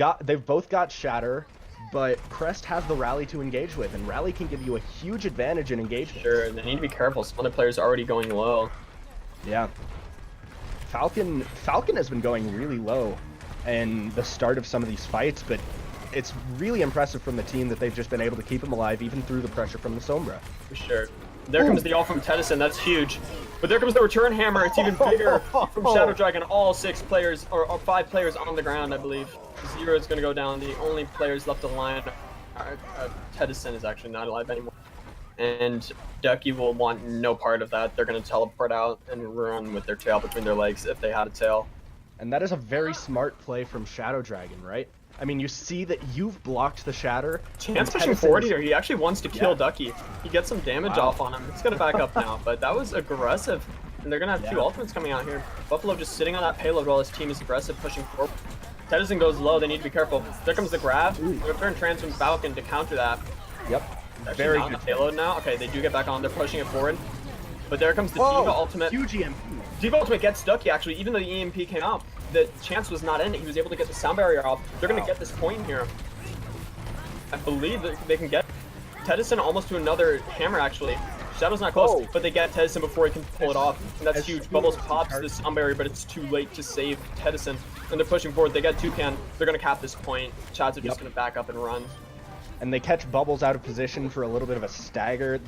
both got Shatter, but Crest has the Rally to engage with, and Rally can give you a huge advantage in engagement. Sure, they need to be careful. Some other players are already going low. Yeah. Falcon has been going really low in the start of some of these fights, but it's really impressive from the team that they've just been able to keep him alive even through the pressure from the Sombra. For sure. There comes the ult from Tedison. That's huge. But there comes the return hammer. It's even bigger from Shadow Dragon. All 6 players, or 5 players on the ground, I believe. Zero is going to go down. The only players left alive. Tedison is actually not alive anymore. And Ducky will want no part of that. They're going to teleport out and run with their tail between their legs if they had a tail. And that is a very smart play from Shadow Dragon, right? I mean, you see that you've blocked the Shatter. Chance pushing forward here. He actually wants to kill Ducky. He gets some damage off on him. It's going to back up now, but that was aggressive. And they're going to have 2 ultimates coming out here. Buffalo just sitting on that payload while his team is aggressive, pushing forward. Tedison goes low. They need to be careful. There comes the grab. Return trans from Falcon to counter that. Yep. Very good payload now. Okay, they do get back on. They're pushing it forward. But there comes the D.Va ultimate. Huge EMP. D.Va ultimate gets Ducky, actually. Even though the EMP came out, the Chance was not in it. He was able to get the sound barrier off. They're going to get this point here. I believe that they can get Tedison almost to another hammer, actually. Shadow's not close, but they get Tedison before he can pull it off. And that's huge. Bubbles pops the sound barrier, but it's too late to save Tedison. And they're pushing forward. They get Toucan. They're going to cap this point. Chads are just going to back up and run. And they catch Bubbles out of position for a little bit of a stagger.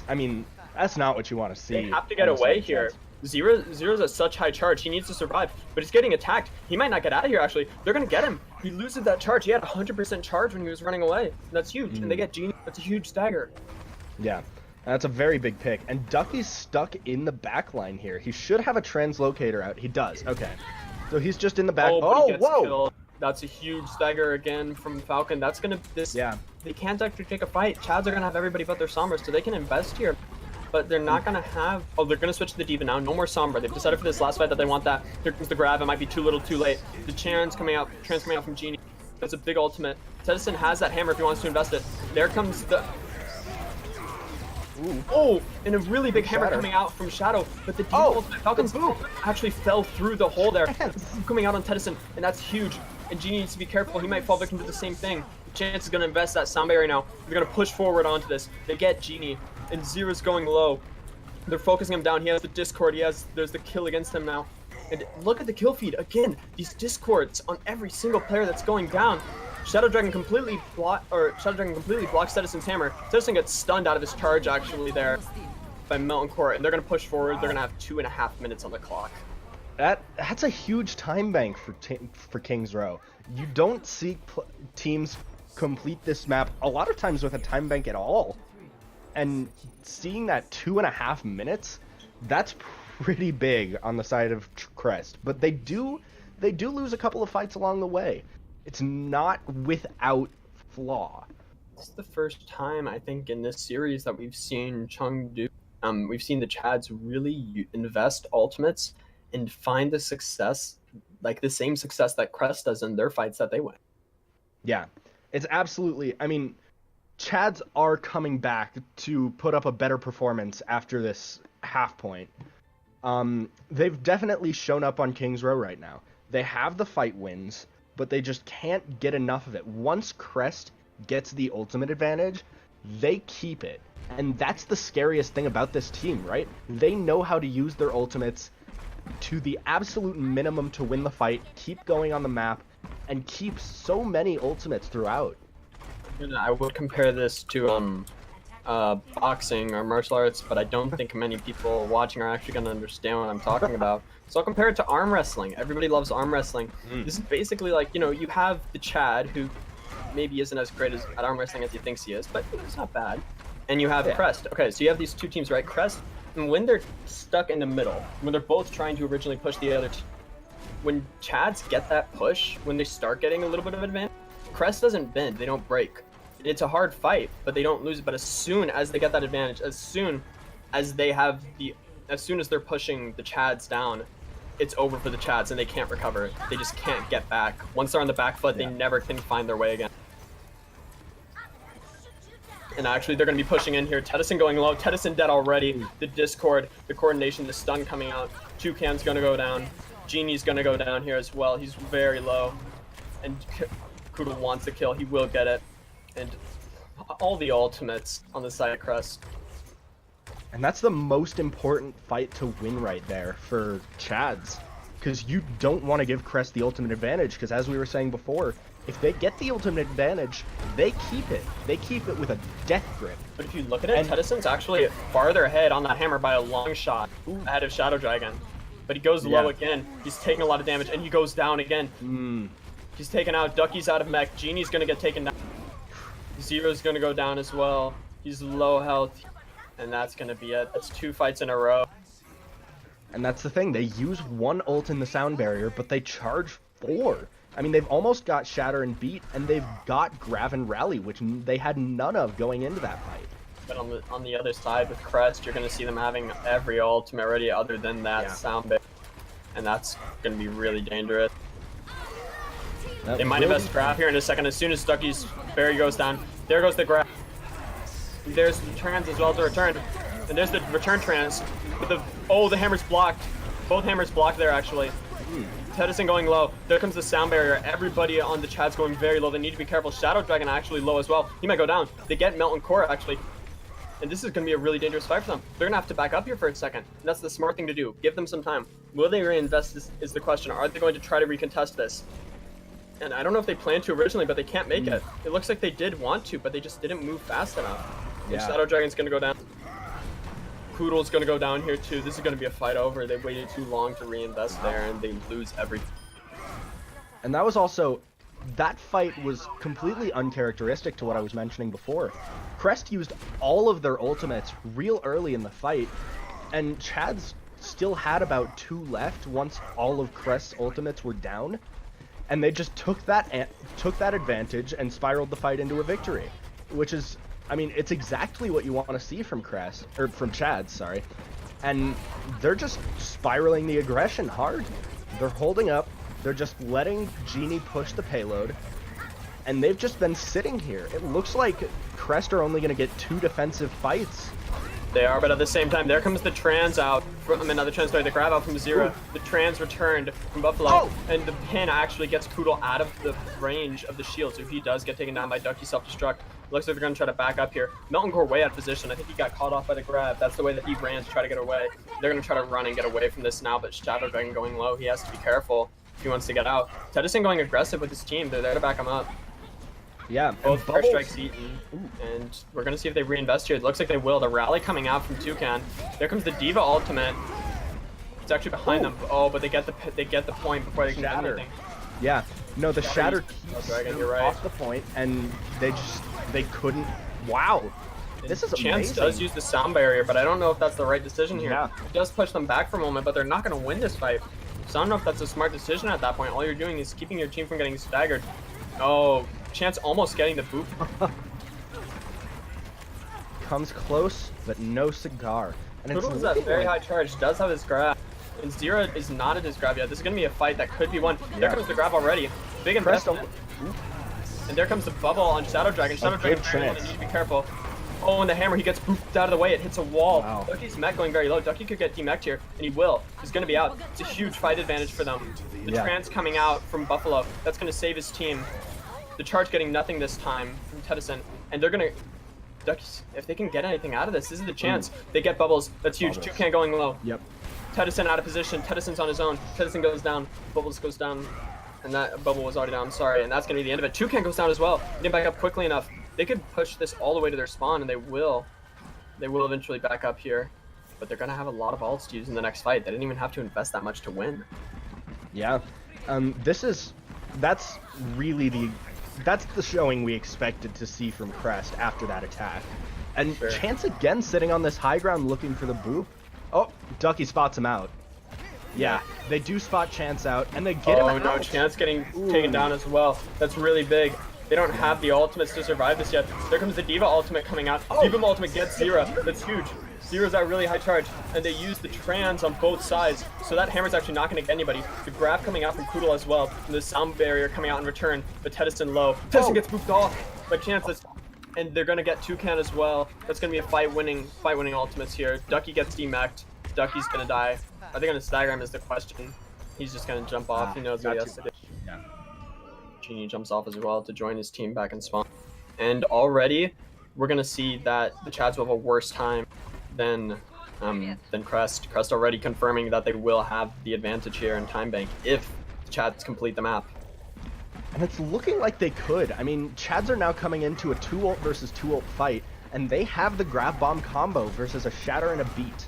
I mean, that's not what you want to see. They have to get away here. Zero's at such high charge. He needs to survive, but he's getting attacked. He might not get out of here, actually. They're going to get him. He loses that charge. He had 100% charge when he was running away. That's huge. And they get Genie. That's a huge stagger. Yeah, that's a very big pick. And Ducky's stuck in the back line here. He should have a translocator out. He does. Okay. So he's just in the back. Oh, whoa! Killed. That's a huge stagger again from Falcon. That's going to... They can't actually take a fight. Chads are going to have everybody but their Sombras, so they can invest here. but they're not going to have... Oh, they're going to switch to the D.Va now. No more Sombra. They've decided for this last fight that they want that. Here comes the grab. It might be too little, too late. The Trans coming out from Genie. That's a big ultimate. Tedison has that hammer if he wants to invest it. There comes the... Ooh. Oh, and a really big hammer coming out from Shadow, but the ultimate Falcon's boom actually fell through the hole there. Coming out on Tedison, and that's huge. And Genie needs to be careful. He might fall victim to the same thing. Chance is going to invest that sound barrier now. They're going to push forward onto this. They get Genie, and Zero's going low. They're focusing him down. He has the Discord. There's the kill against him now. And look at the kill feed. Again, these Discords on every single player that's going down. Shadow Dragon completely blocks Tedison's hammer. Tedison gets stunned out of his charge actually there by Melton Court, and they're going to push forward. They're going to have 2.5 minutes on the clock. That's a huge time bank for Kings Row. You don't see teams complete this map a lot of times with a time bank at all. And seeing that 2.5 minutes, that's pretty big on the side of Crest. But they do lose a couple of fights along the way. It's not without flaw. It's the first time, I think, in this series that we've seen Chengdu, we've seen the Chads really invest ultimates and find the success, like the same success that Crest does in their fights that they win. Yeah, it's absolutely, I mean, Chads are coming back to put up a better performance after this half point. They've definitely shown up on Kings Row right now. They have the fight wins, but they just can't get enough of it. Once Crest gets the ultimate advantage, they keep it. And that's the scariest thing about this team, right? They know how to use their ultimates to the absolute minimum to win the fight, keep going on the map, and keep so many ultimates throughout. I would compare this to boxing or martial arts, but I don't think many people watching are actually going to understand what I'm talking about. So I'll compare it to arm wrestling. Everybody loves arm wrestling. This is basically like, you have the Chad, who maybe isn't as great at arm wrestling as he thinks he is, but it's not bad. And you have Crest. Okay, so you have these two teams, right? Crest, and when they're stuck in the middle, when they're both trying to originally push the other team, when Chads get that push, when they start getting a little bit of advantage, Crest doesn't bend, they don't break. It's a hard fight, but they don't lose it. But as soon as they get that advantage, as soon as they're pushing the Chads down, it's over for the Chads and they can't recover. They just can't get back. Once they're on the back foot, they never can find their way again. And actually, they're going to be pushing in here. Tedison going low. Tedison dead already. The Discord, the coordination, the stun coming out. Chukan's going to go down. Genie's going to go down here as well. He's very low. And Kudo wants the kill. He will get it. And all the ultimates on the side of Crest. And that's the most important fight to win right there for Chads. Because you don't want to give Crest the ultimate advantage, because as we were saying before, if they get the ultimate advantage, they keep it. They keep it with a death grip. But if you look at it, Tedison's actually farther ahead on that hammer by a long shot ahead of Shadow Dragon. But he goes low again. He's taking a lot of damage, and he goes down again. He's taken out. Ducky's out of mech. Genie's going to get taken down. Zero's going to go down as well. He's low health. And that's going to be it. That's 2 fights in a row. And that's the thing. They use 1 ult in the sound barrier, but they charge 4. I mean, they've almost got Shatter and Beat, and they've got Grav and Rally, which they had none of going into that fight. But on the other side with Crest, you're going to see them having every ultimate ready other than that sound barrier. And that's going to be really dangerous. They might invest Grab here in a second. As soon as Ducky's barrier goes down, there goes the Grab. There's the trans as well to return. And there's the return trans. With the hammer's blocked. Both hammers blocked there, actually. Tedison going low. There comes the sound barrier. Everybody on the Chad's going very low. They need to be careful. Shadow Dragon actually low as well. He might go down. They get Melton Core, actually. And this is going to be a really dangerous fight for them. They're going to have to back up here for a second. And that's the smart thing to do. Give them some time. Will they reinvest is the question. Are they going to try to recontest this? And I don't know if they planned to originally, but they can't make it. It looks like they did want to, but they just didn't move fast enough. Yeah. Shadow Dragon's going to go down. Poodle's going to go down here too. This is going to be a fight over. They waited too long to reinvest there, and they lose everything. And that was also... That fight was completely uncharacteristic to what I was mentioning before. Crest used all of their ultimates real early in the fight, and Chad's still had about 2 left once all of Crest's ultimates were down. And they just took that advantage and spiraled the fight into a victory, which is I mean, it's exactly what you want to see from Crest, or from Chad, sorry. And they're just spiraling the aggression hard. They're holding up, they're just letting Genie push the payload, and they've just been sitting here. It looks like Crest are only going to get 2 defensive fights. They are, but at the same time, there comes the trans out. The grab out from Zero. Ooh. The trans returned from Buffalo, and the pin actually gets Poodle out of the range of the shield, so he does get taken down by Ducky self-destruct. Looks like they're going to try to back up here. Melton Core way out of position. I think he got caught off by the grab. That's the way that he ran to try to get away. They're going to try to run and get away from this now, but Shadow Dragon going low. He has to be careful if he wants to get out. Tedison going aggressive with his team. They're there to back him up. Yeah, both first strikes eaten, and we're gonna see if they reinvest here. It looks like they will. The rally coming out from Toucan. There comes the Diva ultimate. It's actually behind them. Oh, but they get the point before they can do anything. Yeah, no, the Shatter keeps Dragon, you're right. off the point, and they couldn't. Wow, this is amazing. Chance does use the sound barrier, but I don't know if that's the right decision here. Yeah. It does push them back for a moment, but they're not gonna win this fight. So I don't know if that's a smart decision at that point. All you're doing is keeping your team from getting staggered. Oh. Chance almost getting the boot. Comes close, but no cigar. And Poodle is at very high charge, does have his grab. And Zero is not at his grab yet. This is going to be a fight that could be won. Yeah. There comes the grab already. Big investment. And there comes the bubble on Shadow Dragon. Shadow Dragon, you need to be careful. Oh, and the hammer, he gets booped out of the way. It hits a wall. Wow. Ducky's mech going very low. Ducky could get demeched here, and he will. He's going to be out. It's a huge fight advantage for them. The trans coming out from Buffalo. That's going to save his team. The charge getting nothing this time from Tedison, and they're gonna Duckies, if they can get anything out of this is the chance. They get bubbles. That's huge. Toucan going low. Yep. Tedison out of position. Tedison's on his own. Tedison goes down. Bubbles goes down, and that bubble was already down. I'm sorry, and that's gonna be the end of it. Toucan goes down as well. They didn't back up quickly enough. They could push this all the way to their spawn, and they will. They will eventually back up here, but they're gonna have a lot of ults to use in the next fight. They didn't even have to invest that much to win. Yeah. That's really that's the showing we expected to see from Crest after that attack. And Chance again sitting on this high ground looking for the boop. Oh, Ducky spots him out. Yeah, they do spot Chance out, and they get him out. Oh no, Chance getting taken down as well. That's really big. They don't have the ultimates to survive this yet. There comes the Diva ultimate coming out. Diva ultimate gets Zero. That's huge. Zero's at really high charge, and they use the trans on both sides, so that hammer's actually not going to get anybody. The grab coming out from Poodle as well, and the sound barrier coming out in return, but Tedison low. Tedison gets booped off by Chance, and they're going to get Toucan as well. That's going to be a fight-winning ultimates here. Ducky gets demeched. Ducky's going to die. Are they going to stagger him is the question. He's just going to jump off. He knows what he has to do. Yeah. Genie jumps off as well to join his team back in spawn. And already, we're going to see that the Chads will have a worse time than Crest. Crest already confirming that they will have the advantage here in Time Bank if the Chads complete the map. And it's looking like they could. I mean, Chads are now coming into a 2-ult versus 2-ult fight, and they have the grab bomb combo versus a Shatter and a Beat.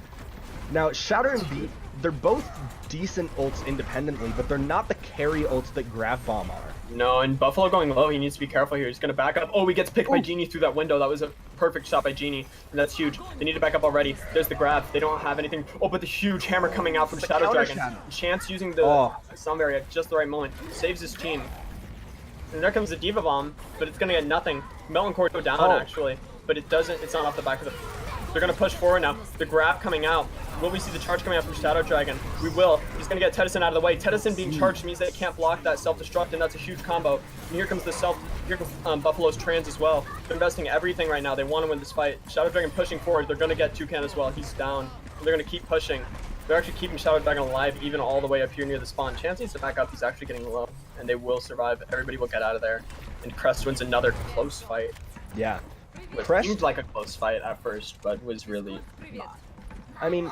Now, Shatter and Beat, they're both decent ults independently, but they're not the carry ults that grab bomb are. No, and Buffalo going low, he needs to be careful here. He's going to back up. Oh, he gets picked by Genie through that window. That was a perfect shot by Genie, and that's huge. They need to back up already. There's the grab. They don't have anything. Oh, but the huge hammer coming out from Shadow Dragon. Chance using the sound barrier at just the right moment. Saves his team. And there comes the Diva Bomb, but it's going to get nothing. Melton Core go down, actually, but it doesn't. It's not off the back of the... They're going to push forward now. The grab coming out. Will we see the charge coming out from Shadow Dragon? We will. He's going to get Tedison out of the way. Tedison being charged means that it can't block that self-destruct, and that's a huge combo. And here comes Buffalo's trans as well. They're investing everything right now. They want to win this fight. Shadow Dragon pushing forward. They're going to get Toucan as well. He's down. They're going to keep pushing. They're actually keeping Shadow Dragon alive even all the way up here near the spawn. Chance needs to back up. He's actually getting low, and they will survive. Everybody will get out of there. And Crest wins another close fight. Yeah. It seemed like a close fight at first, but was really not. I mean,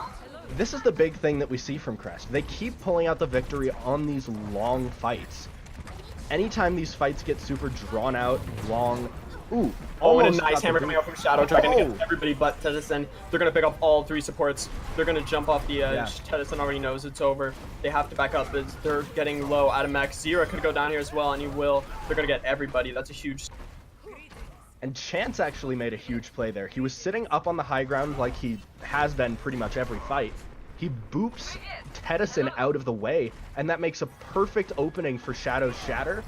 this is the big thing that we see from Crest. They keep pulling out the victory on these long fights. Anytime these fights get super drawn out, long... Ooh, oh, and a nice hammer coming out from Shadow Dragon against everybody but Tedison. They're going to pick up all 3 supports. They're going to jump off the edge. Yeah. Tedison already knows it's over. They have to back up. They're getting low out of mech. Zero could go down here as well, and he will. They're going to get everybody. That's a huge... And Chance actually made a huge play there. He was sitting up on the high ground like he has been pretty much every fight. He boops Tedison out of the way, and that makes a perfect opening for Shadow's Shatter.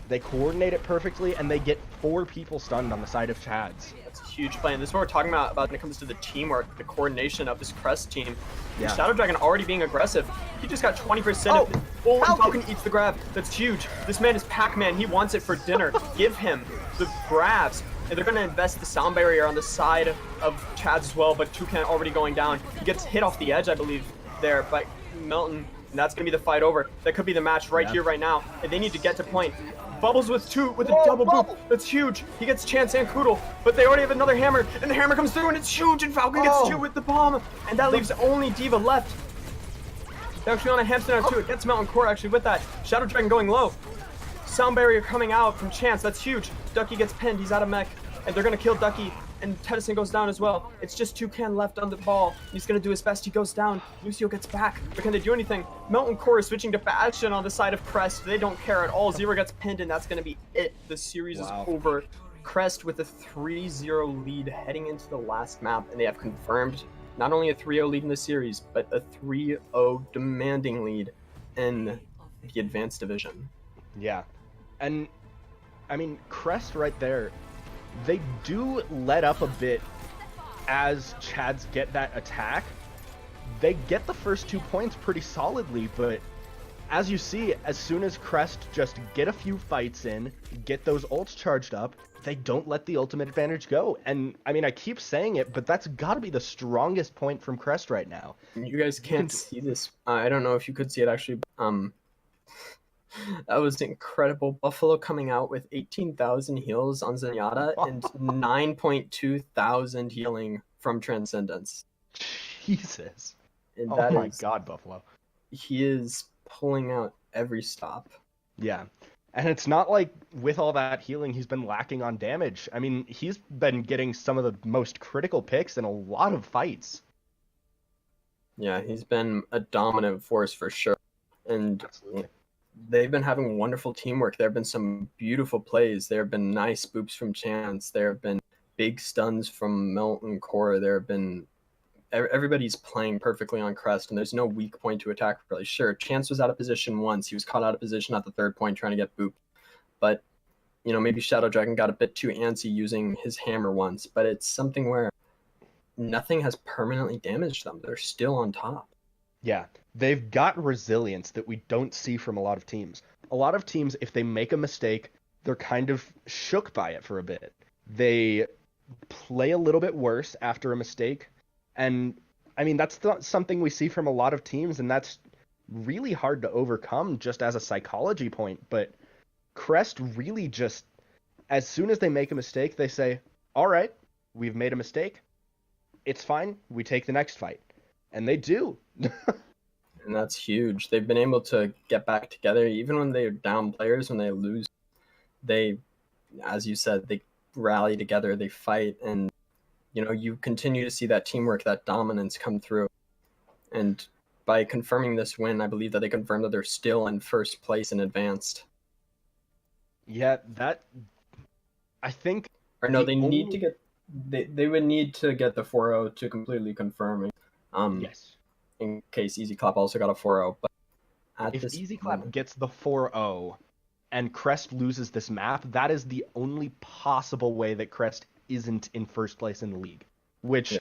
They coordinate it perfectly, and they get 4 people stunned on the side of Chads. That's huge play. And this is what we're talking about when it comes to the teamwork, the coordination of this Crest team. Yeah. Shadow Dragon already being aggressive. He just got 20% of it. Oh, and Falcon eats the grab. That's huge. This man is Pac-Man. He wants it for dinner. Give him the grabs. And they're going to invest the sound barrier on the side of Chad's as well, but Toucan already going down. He gets hit off the edge, I believe, there by Melton. And that's going to be the fight over. That could be the match right here, right now. And they need to get to point. Bubbles with a double boop. That's huge. He gets Chance and Koodle, but they already have another hammer, and the hammer comes through, and it's huge, and Falcon gets 2 with the bomb, and that leaves only D.Va left. They're actually on a hamster now, too. It gets Mountain Core, actually, with that. Shadow Dragon going low. Sound barrier coming out from Chance. That's huge. Ducky gets pinned. He's out of mech, and they're going to kill Ducky. And Tennyson goes down as well. It's just Toucan left on the ball. He's going to do his best. He goes down. Lucio gets back. But can they do anything? Melton Core is switching to Bastion on the side of Crest. They don't care at all. Zero gets pinned, and that's going to be it. The series is over. Crest with a 3-0 lead heading into the last map. And they have confirmed not only a 3-0 lead in the series, but a 3-0 demanding lead in the Advanced Division. Yeah. And, I mean, Crest right there, they do let up a bit as Chads get that attack. They get the first 2 points pretty solidly, but as you see, as soon as Crest just get a few fights in, get those ults charged up, they don't let the ultimate advantage go. And, I mean, I keep saying it, but that's got to be the strongest point from Crest right now. You guys can't see this. I don't know if you could see it, actually. That was incredible. Buffalo coming out with 18,000 heals on Zenyatta and 9.2 thousand healing from Transcendence. Jesus. And oh my god, Buffalo. He is pulling out every stop. Yeah. And it's not like with all that healing he's been lacking on damage. I mean, he's been getting some of the most critical picks in a lot of fights. Yeah, he's been a dominant force for sure. And absolutely. They've been having wonderful teamwork. There have been some beautiful plays. There have been nice boops from Chance. There have been big stuns from Melton Core. There have been... Everybody's playing perfectly on Crest, and there's no weak point to attack, really. Sure, Chance was out of position once. He was caught out of position at the 3rd point trying to get booped. But, you know, maybe Shadow Dragon got a bit too antsy using his hammer once. But it's something where nothing has permanently damaged them. They're still on top. Yeah, they've got resilience that we don't see from a lot of teams. A lot of teams, if they make a mistake, they're kind of shook by it for a bit. They play a little bit worse after a mistake. And, I mean, that's something we see from a lot of teams, and that's really hard to overcome just as a psychology point. But Crest really just, as soon as they make a mistake, they say, all right, we've made a mistake. It's fine. We take the next fight. And they do. And that's huge. They've been able to get back together. Even when they're down players, when they lose, they, as you said, they rally together, they fight, and, you know, you continue to see that teamwork, that dominance come through. And by confirming this win, I believe that they confirmed that they're still in 1st place in Advanced. Yeah, that, I think... Or no, they need to get... They would need to get the 4-0 to completely confirm. Yes. In case Easy Clap also got a 4-0. But if Easy Clap gets the 4-0 and Crest loses this map, that is the only possible way that Crest isn't in 1st place in the league. Which... Yeah.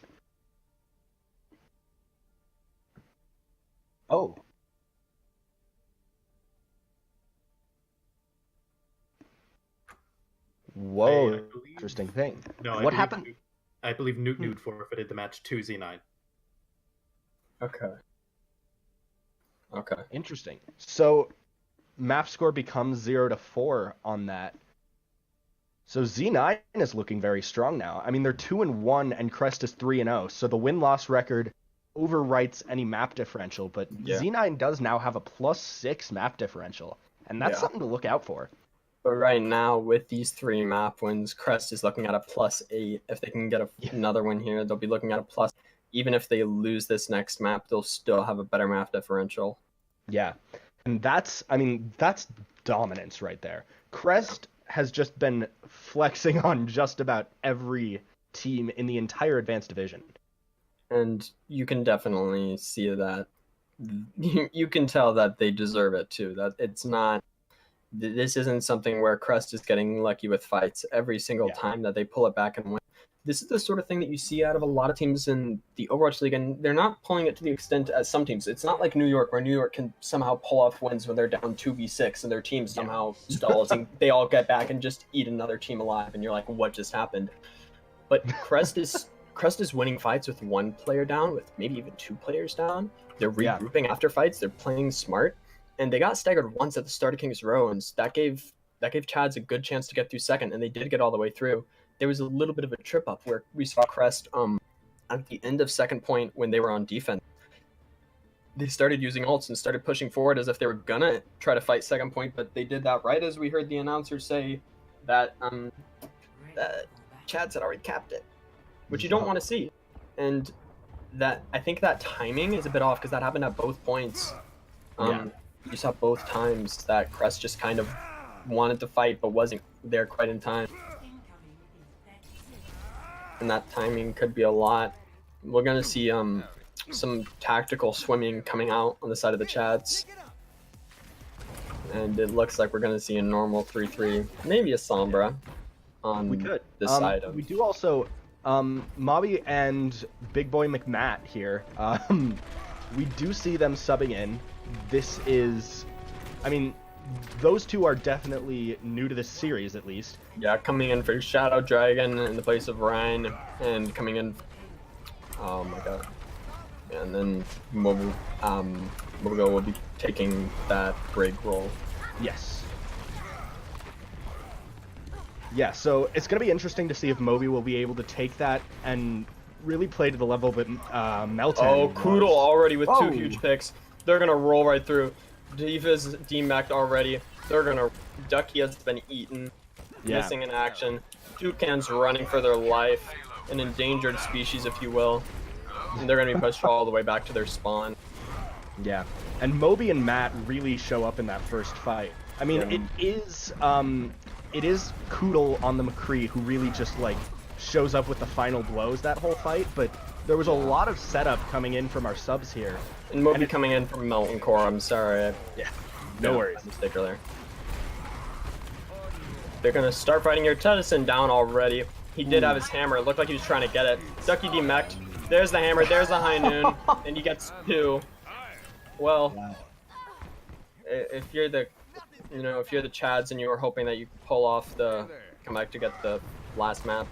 Oh. Whoa, believe, interesting thing. No, what happened? I believe Newt forfeited the match to Z9. Okay. Interesting. So, map score becomes 0-4 on that. So Z9 is looking very strong now. I mean, they're 2-1 and Crest is 3-0. So the win-loss record overwrites any map differential. But yeah. Z9 does now have a +6 map differential, and that's something to look out for. But right now, with these 3 map wins, Crest is looking at a +8. If they can get another win here, they'll be looking at a plus. Even if they lose this next map, they'll still have a better map differential. Yeah, and that's dominance right there. Crest has just been flexing on just about every team in the entire Advanced Division. And you can definitely see that. You can tell that they deserve it too. That it's not... This isn't something where Crest is getting lucky with fights. Every single time that they pull it back and win, this is the sort of thing that you see out of a lot of teams in the Overwatch League, and they're not pulling it to the extent as some teams. It's not like New York, where New York can somehow pull off wins when they're down 2v6 and their team somehow stalls and they all get back and just eat another team alive, and you're like, what just happened? But Crest is winning fights with 1 player down, with maybe even 2 players down. They're regrouping after fights. They're playing smart, and they got staggered once at the start of King's Row, and that gave Chads a good chance to get through second, and they did get all the way through. There was a little bit of a trip up where we saw Crest at the end of second point when they were on defense. They started using ults and started pushing forward as if they were gonna try to fight second point, but they did that right as we heard the announcer say that Chads had already capped it, which you don't want to see. And that, I think that timing is a bit off because that happened at both points. You saw both times that Crest just kind of wanted to fight but wasn't there quite in time. And that timing could be a lot. We're going to see some tactical swimming coming out on the side of the Chads. And it looks like we're going to see a normal 3-3, maybe a Sombra on this side of... We do also... Mobby and Big Boy McMatt here, we do see them subbing in. This is... I mean, those two are definitely new to this series, at least. Yeah, coming in for Shadow Dragon in the place of Ryan, and coming in... Oh my god. And then Mogo will be taking that Brig role. Yes. Yeah, so it's going to be interesting to see if Moby will be able to take that and really play to the level that Melton Oh, Koodle already with 2 Whoa. huge picks. They're going to roll right through. Diva's demac'd already. They're going to... Ducky has been eaten. Missing in action. Toucan's running for their life. An endangered species, if you will. And they're going to be pushed all the way back to their spawn. Yeah. And Moby and Matt really show up in that first fight. I mean, it is Koodle on the McCree who really just, like, shows up with the final blows that whole fight, but there was a lot of setup coming in from our subs here. And Moby coming in from Melton Core, I'm sorry. No worries. Mistake earlier. They're going to start fighting here. Tedison down already. He did have his hammer. It looked like he was trying to get it. Ducky demec'd. There's the hammer. There's the high noon. And he gets 2. Well, if you're the... You know, if you're the Chads and you were hoping that you pull off the comeback to get the last map,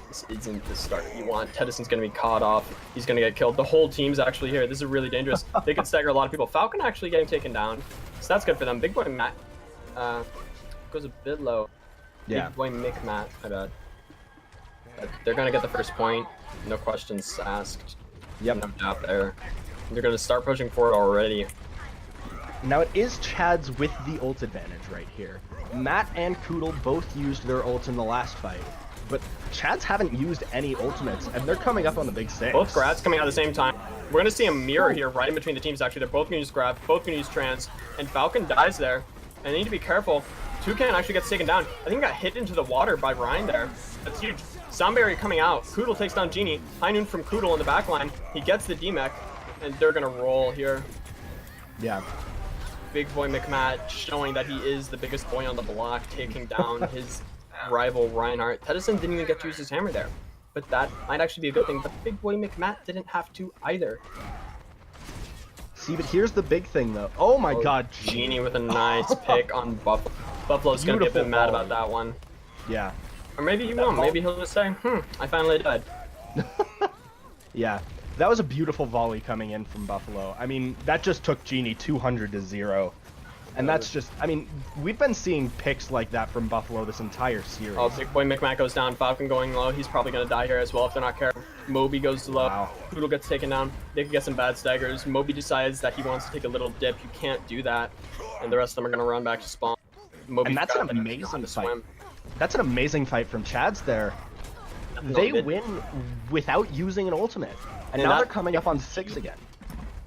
this isn't the start you want. Tedison's going to be caught off. He's going to get killed. The whole team's actually here. This is really dangerous. They could stagger a lot of people. Falcon actually getting taken down, so that's good for them. Big Boy Matt goes a bit low. Yeah. Big Boy Mick Matt, I bet. But they're going to get the first point. No questions asked. Yep. No doubt there. They're going to start pushing forward already. Now it is Chads with the ult advantage right here. Matt and Koodle both used their ults in the last fight, but Chads haven't used any ultimates, and they're coming up on the big 6. Both Grads coming out at the same time. We're going to see a mirror here right in between the teams, actually. They're both going to use Grab, both going to use Trans, and Falcon dies there. And they need to be careful. Toucan actually gets taken down. I think he got hit into the water by Ryan there. That's huge. Soundberry coming out. Koodle takes down Genie. High noon from Koodle in the back line. He gets the DMEC, and they're going to roll here. Yeah. Big Boy McMatt showing that he is the biggest boy on the block, taking down his rival Reinhardt. Tedison didn't even get to use his hammer there, but that might actually be a good thing. But Big Boy McMatt didn't have to either. See, but here's the big thing, though. Oh my god, Genie with a nice pick on Buffalo. Buffalo's going to be a bit mad about that one. Yeah. Or maybe he won't. Maybe he'll just say, I finally died. Yeah. That was a beautiful volley coming in from Buffalo. I mean, that just took Genie 200 to 0. And that's just, I mean, we've been seeing picks like that from Buffalo this entire series. Oh, Big Boy McMatt goes down. Falcon going low. He's probably going to die here as well if they're not careful. Moby goes low. Wow. Koodle gets taken down. They could get some bad staggers. Moby decides that he wants to take a little dip. You can't do that. And the rest of them are going to run back to spawn. Moby and that's an amazing fight. That's an amazing fight from Chads there. They win without using an ultimate. And now they're coming up on 6 again.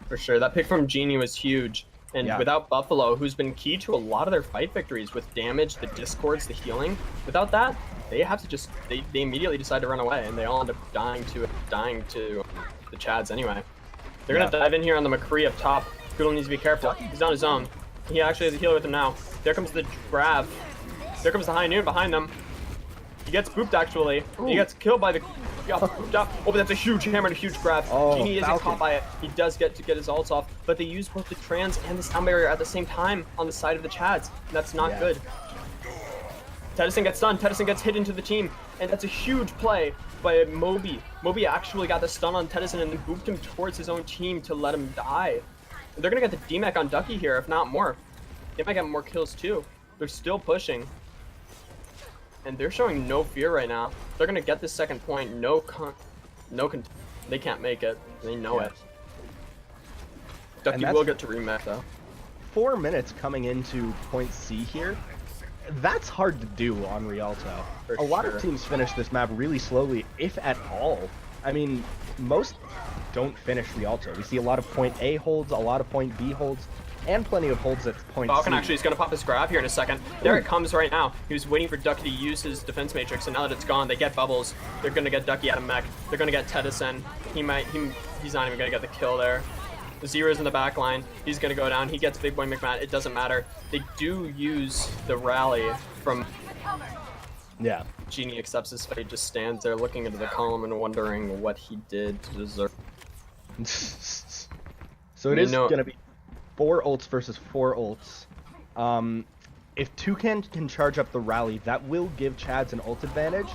For sure. That pick from Genie was huge. And without Buffalo, who's been key to a lot of their fight victories with damage, the discords, the healing, without that, they have to just, they immediately decide to run away, and they all end up dying to the Chads anyway. They're going to dive in here on the McCree up top. Koodle needs to be careful. He's on his own. He actually has a healer with him now. There comes the grab. There comes the high noon behind them. He gets booped actually. He gets killed by the. Got booped up. Oh, but that's a huge hammer and a huge grab. Oh, Genie isn't Falcon. caught by it. He does get to get his ults off, but they use both the trans and the sound barrier at the same time on the side of the Chads. And that's not good. Tedison gets stunned. Tedison gets hit into the team, and that's a huge play by Moby. Moby actually got the stun on Tedison and then booped him towards his own team to let him die. And they're gonna get the D-Mech on Ducky here, if not more. They might get more kills too. They're still pushing. And they're showing no fear right now. They're gonna get this second point. They can't make it. They know it. Ducky will get to remech though. 4 minutes coming into point C here. That's hard to do on Rialto. A lot of teams finish this map really slowly, if at all. I mean, most don't finish Rialto. We see a lot of point A holds, a lot of point B holds, and plenty of holds at point Falcon C. actually is going to pop his grab here in a second. There it comes right now. He was waiting for Ducky to use his defense matrix, and now that it's gone, they get bubbles. They're going to get Ducky out of mech. They're going to get Tedison. He's not even going to get the kill there. Zero's in the back line. He's going to go down. He gets Big Boy McMahon. It doesn't matter. They do use the rally from... Yeah. Genie accepts his fate, just stands there looking into the column and wondering what he did to deserve. So it is going to be 4 ults versus 4 ults. If Toucan can charge up the rally, that will give Chads an ult advantage,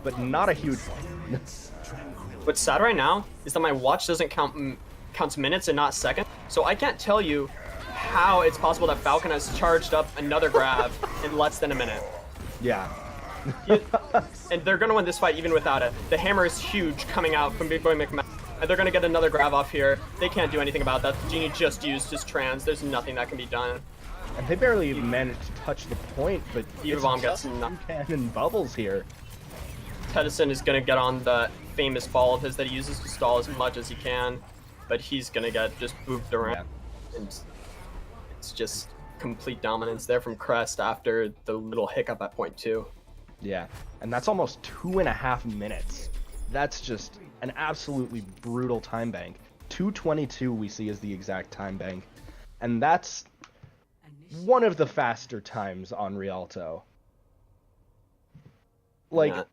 but not a huge one. What's sad right now is that my watch doesn't counts minutes and not seconds, so I can't tell you how it's possible that Falcon has charged up another grab in less than a minute. Yeah. And they're gonna win this fight even without it. The hammer is huge coming out from Big Boy McMahon, and they're gonna get another grab off here. They can't do anything about that. Genie just used his trans. There's nothing that can be done. And they barely even managed to touch the point, but Bomb gets Toucan and Bubbles here. Tedison is gonna get on the famous ball of his that he uses to stall as much as he can, but he's gonna get just booped around. And it's just complete dominance there from Crest after the little hiccup at point 2. Yeah, and that's almost 2.5 minutes. That's just an absolutely brutal time bank. 2:22 we see as the exact time bank, and that's one of the faster times on Rialto. Like, yeah.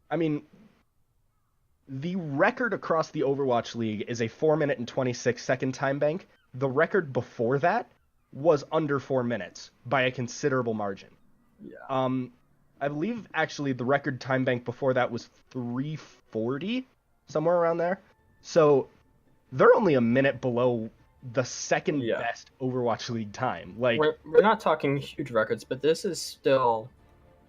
I mean, the record across the Overwatch League is a 4 minute and 26 second time bank. The record before that was under 4 minutes by a considerable margin. Yeah. I believe actually the record time bank before that was 3:40, somewhere around there. So they're only a minute below the second best Overwatch League time. Like, we're not talking huge records, but this is still,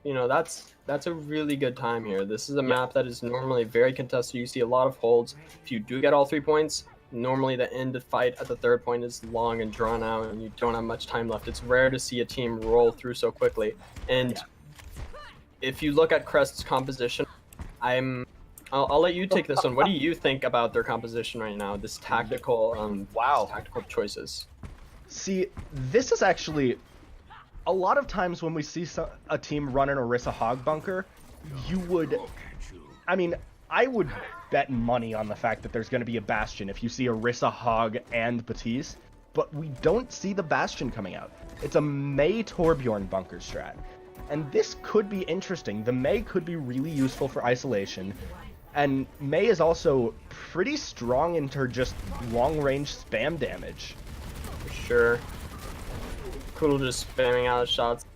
you know, that's a really good time here. This is a map that is normally very contested. You see a lot of holds. If you do get all 3 points, normally the end of fight at the 3rd point is long and drawn out, and you don't have much time left. It's rare to see a team roll through so quickly. And if you look at Crest's composition, I'll let you take this one. What do you think about their composition right now? This tactical, tactical choices. See, this is actually a lot of times when we see a team run an Orisa Hog bunker, I would bet money on the fact that there's going to be a Bastion if you see Orisa Hog and Batiste, but we don't see the Bastion coming out. It's a Mei Torbjorn bunker strat. And this could be interesting. The Mei could be really useful for isolation. And Mei is also pretty strong into her just long-range spam damage. For sure. Cool, just spamming out shots.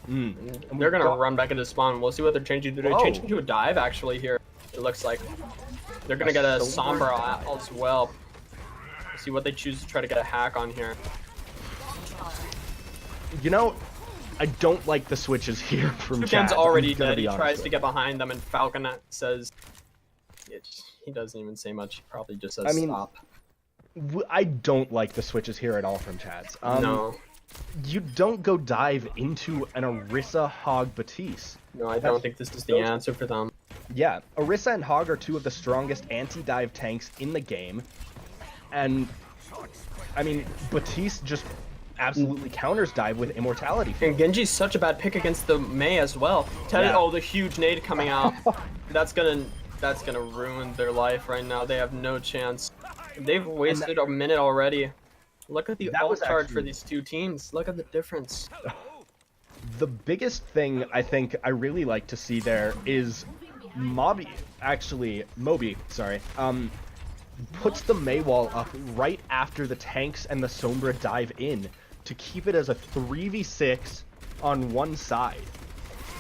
They're going to run back into spawn. We'll see what they're changing to. They're changing to a dive, actually, here. It looks like. They're going to get a Sombra as well. We'll see what they choose to try to get a hack on here. You know, I don't like the switches here from Toucan's already dead. He tries to get behind them, and Falcon says... He doesn't even say much. He probably just says stop. I don't like the switches here at all from Chads. No. You don't go dive into an Orisa Hog Batiste. No, I don't think this is the answer for them. Yeah, Orisa and Hog are 2 of the strongest anti-dive tanks in the game. And, I mean, Batiste just absolutely counters dive with immortality. And Genji's such a bad pick against the Mei as well. Oh, the huge nade coming out. That's gonna ruin their life right now. They have no chance. They've wasted a minute already. Look at the ult charge for these 2 teams. Look at the difference. The biggest thing I think I really like to see there is Moby, sorry, puts the Mei wall up right after the tanks and the Sombra dive in to keep it as a 3v6 on one side.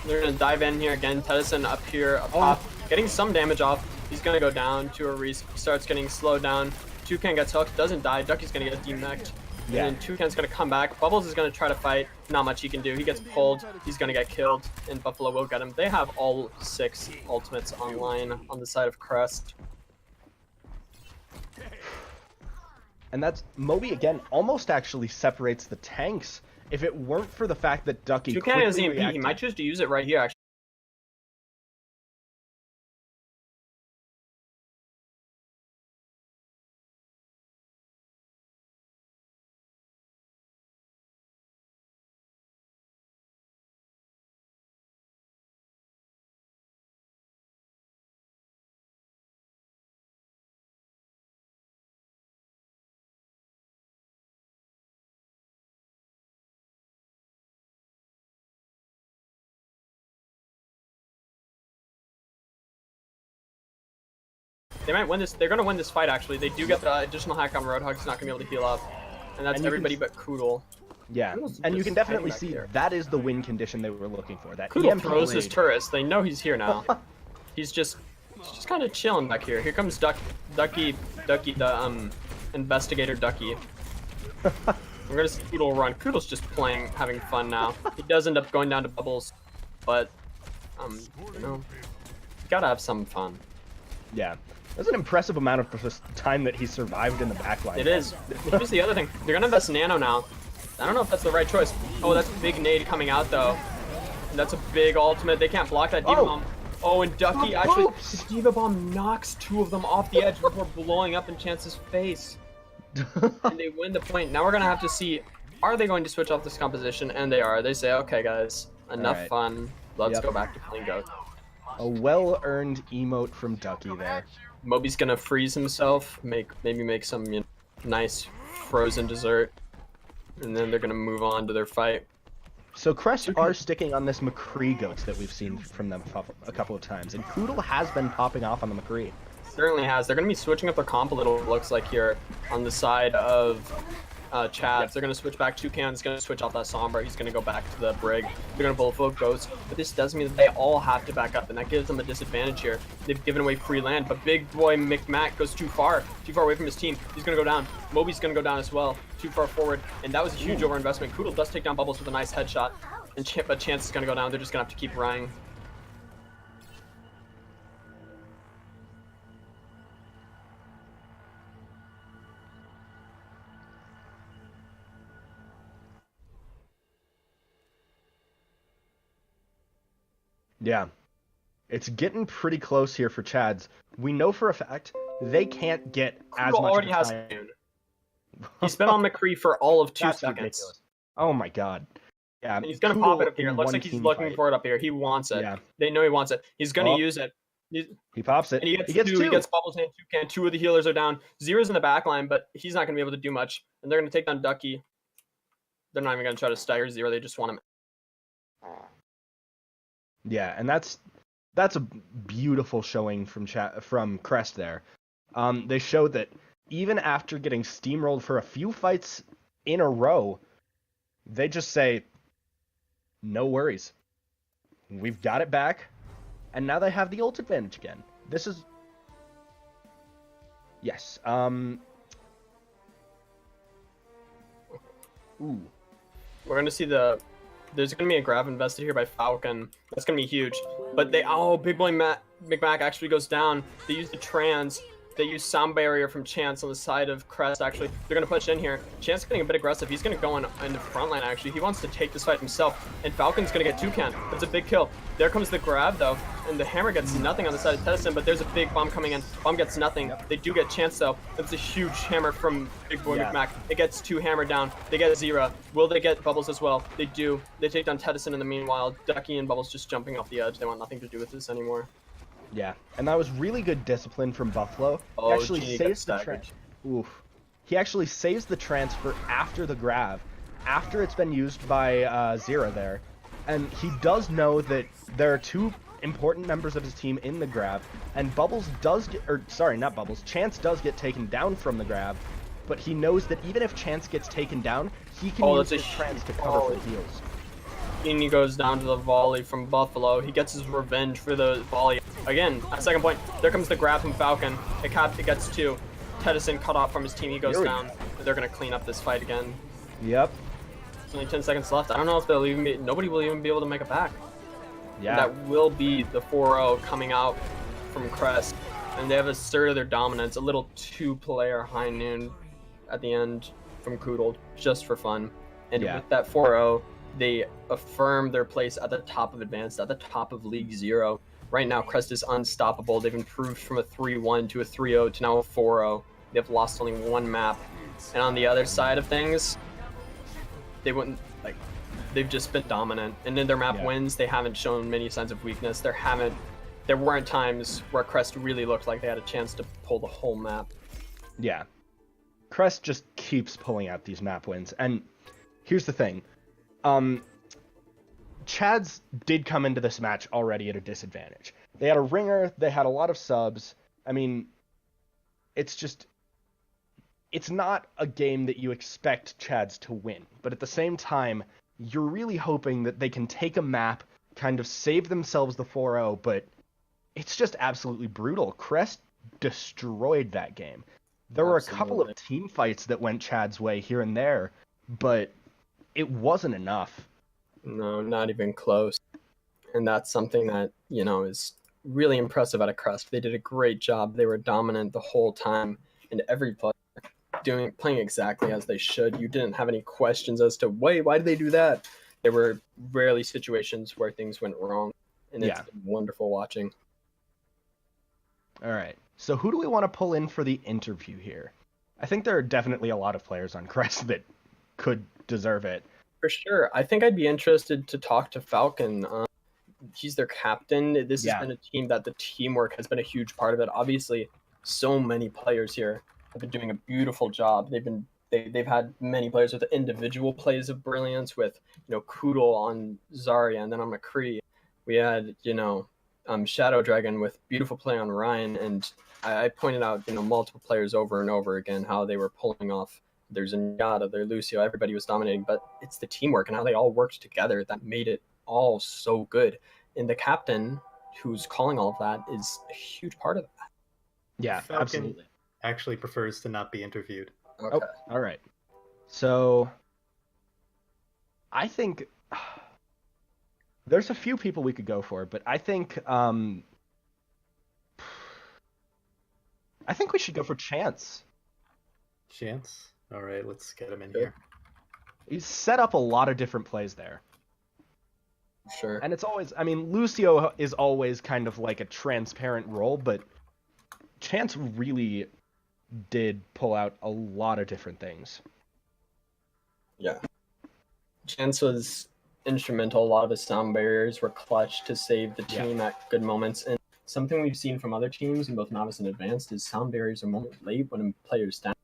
They're going to dive in here again. Tedison up here, up top, getting some damage off. He's going to go down to a starts getting slowed down. Toucan gets hooked, doesn't die. Ducky's going to get demeched. Yeah. And then Toucan's going to come back. Bubbles is going to try to fight. Not much he can do. He gets pulled. He's going to get killed. And Buffalo will get him. They have all 6 ultimates online on the side of Crest. And that's Moby again almost actually separates the tanks. If it weren't for the fact that Ducky Toucan has EMP, he might choose to use it right here actually. They might win this. They're going to win this fight, actually. They do get the additional hack on Roadhog. He's not going to be able to heal up. And that's everybody but Koodle. Yeah, and you can definitely see that is the win condition they were looking for. That Koodle throws his turrets. They know he's here now. He's just kind of chilling back here. Here comes Ducky, the investigator Ducky. We're going to see Koodle run. Koodle's just playing, having fun now. He does end up going down to Bubbles, but, you know, you gotta have some fun. Yeah. There's an impressive amount of time that he survived in the backline. It is. Here's the other thing. They're going to invest Nano now. I don't know if that's the right choice. Oh, that's a big nade coming out, though. And that's a big ultimate. They can't block that Diva Bomb. Oh, and Ducky actually... The Diva Bomb knocks 2 of them off the edge before blowing up in Chance's face. And they win the point. Now we're going to have to see, are they going to switch off this composition? And they are. They say, okay, guys, enough fun. Let's go back to playing Goat. A well-earned emote from Ducky there. Moby's gonna freeze himself, maybe make some nice frozen dessert, and then they're gonna move on to their fight. So Crest are sticking on this McCree goats that we've seen from them a couple of times, and Koodle has been popping off on the McCree. Certainly has. They're gonna be switching up their comp a little, it looks like, here on the side of Chads. Yep. They're going to switch back. Toucan's going to switch off that Sombra. He's going to go back to the Brig. They're going to both vote Ghosts. But this does mean that they all have to back up, and that gives them a disadvantage here. They've given away free land, but big boy McMac goes too far away from his team. He's going to go down. Moby's going to go down as well. Too far forward, and that was a huge overinvestment. Koodle does take down Bubbles with a nice headshot, but Chance is going to go down. They're just going to have to keep running. Yeah, it's getting pretty close here for Chads. We know for a fact they can't get as much already has noon. He's been on McCree for all of 2 seconds. Ridiculous. Oh my god. Yeah, and he's gonna pop it up here. It looks like he's looking for it up here. He wants it. Yeah. They know he wants it. He's gonna use it. He pops it. And he gets 2. He gets Bubbles and Toucan. 2 of the healers are down. Zero's in the back line, but he's not gonna be able to do much. And they're gonna take down Ducky. They're not even gonna try to stagger Zero. They just want him. Yeah, and that's a beautiful showing from Crest there. They showed that even after getting steamrolled for a few fights in a row, they just say, no worries. We've got it back, and now they have the ult advantage again. This is... Yes. Ooh. We're going to see there's going to be a grab invested here by Falcon. That's going to be huge. But big boy McMac actually goes down. They use the trans. They use sound barrier from Chance on the side of Crest, actually. They're going to push in here. Chance is getting a bit aggressive. He's going to go in the front line, actually. He wants to take this fight himself. And Falcon's going to get Toucan. That's a big kill. There comes the grab, though. And the hammer gets nothing on the side of Tedison, but there's a big bomb coming in. Bomb gets nothing. Yep. They do get Chance, though. That's a huge hammer from Big Boy McMac. It gets 2 hammered down. They get Zera. Will they get Bubbles as well? They do. They take down Tedison in the meanwhile. Ducky and Bubbles just jumping off the edge. They want nothing to do with this anymore. Yeah, and that was really good discipline from Buffalo. Oh, he actually saves the Oof. He actually saves the transfer after the grab, after it's been used by Zera there. and he does know that there are two important members of his team in the grab, and Chance does get taken down from the grab, but he knows that even if Chance gets taken down, he can use his trance to cover for heals. And he goes down to the volley from Buffalo. He gets his revenge for the volley. Again, at second point, there comes the grab from Falcon. It gets 2. Tedison cut off from his team. He goes down. They're going to clean up this fight again. Yep. There's only 10 seconds left. I don't know if nobody will even be able to make it back. Yeah. And that will be the 4-0 coming out from Crest. And they have asserted their dominance. A little 2-player high noon at the end from Koodle, just for fun. And with that 4-0, they affirm their place at the top of Advanced, at the top of League 0. Right now, Crest is unstoppable. They've improved from a 3-1 to a 3-0 to now a 4-0. They've lost only 1 map. And on the other side of things, they've just been dominant. And in their map wins, they haven't shown many signs of weakness. There weren't times where Crest really looked like they had a chance to pull the whole map. Yeah. Crest just keeps pulling out these map wins. And here's the thing. Chads did come into this match already at a disadvantage. They had a ringer, they had a lot of subs. I mean, it's not a game that you expect Chads to win. But at the same time, you're really hoping that they can take a map, kind of save themselves the 4-0, but it's just absolutely brutal. Crest destroyed that game. There were a couple of team fights that went Chad's way here and there, but it wasn't enough. No, not even close. And that's something that, is really impressive out of Crest. They did a great job. They were dominant the whole time, and every player playing exactly as they should. You didn't have any questions as to, why did they do that? There were rarely situations where things went wrong, and it's been wonderful watching. All right. So who do we want to pull in for the interview here? I think there are definitely a lot of players on Crest that could deserve it. For sure. I think I'd be interested to talk to Falcon. He's their captain. This has been a team that the teamwork has been a huge part of it. Obviously, so many players here have been doing a beautiful job. They've had many players with individual plays of brilliance, with Koodle on Zarya, and then on McCree. We had Shadow Dragon with beautiful play on Ryan, and I pointed out multiple players over and over again how they were pulling off. There's Zenyatta, there's Lucio, everybody was dominating, but it's the teamwork and how they all worked together that made it all so good. And the captain, who's calling all of that, is a huge part of that. Yeah, Falcon absolutely. Actually prefers to not be interviewed. Okay. Oh, all right. So, I think there's a few people we could go for, but I think we should go for Chance. Chance? All right, let's get him in here. He's set up a lot of different plays there. Sure. And it's always, Lucio is always kind of like a transparent role, but Chance really did pull out a lot of different things. Yeah. Chance was instrumental. A lot of his sound barriers were clutch to save the team at good moments. And something we've seen from other teams in both Novice and Advanced is sound barriers are moment late when a player's down.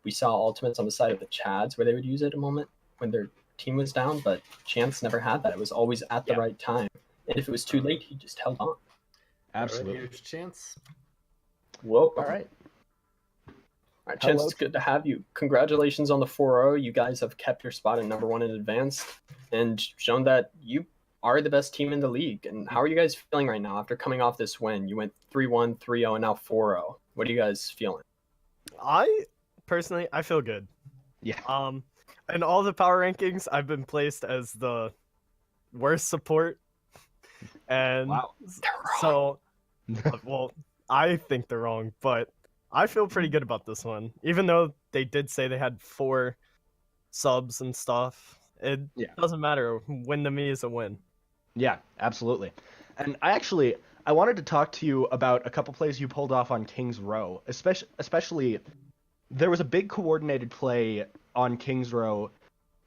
We saw ultimates on the side of the Chads where they would use it a moment when their team was down, but Chance never had that. It was always at the right time. And if it was too late, he just held on. Absolutely. All right, here's Chance. Whoa. All right. All right, Chance, it's good to have you. Congratulations on the 4-0. You guys have kept your spot at #1 in Advanced and shown that you are the best team in the league. And how are you guys feeling right now after coming off this win? You went 3-1, 3-0, and now 4-0. What are you guys feeling? Personally, I feel good. Yeah. In all the power rankings, I've been placed as the worst support. And so, well, I think they're wrong, but I feel pretty good about this one. Even though they did say they had 4 subs and stuff, it doesn't matter. Win to me is a win. Yeah, absolutely. And I wanted to talk to you about a couple plays you pulled off on King's Row, especially there was a big coordinated play on King's Row.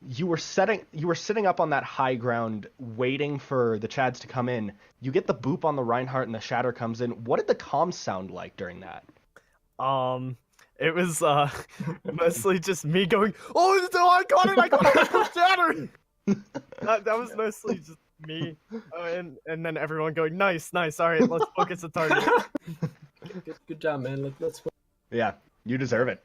You were sitting up on that high ground waiting for the Chads to come in. You get the boop on the Reinhardt and the Shatter comes in. What did the comms sound like during that? It was mostly just me going, "Oh, I got it, Shatter!" That was mostly just Me, and then everyone going, nice. All right, let's focus the target. Good job, man. Let's. Yeah, you deserve it.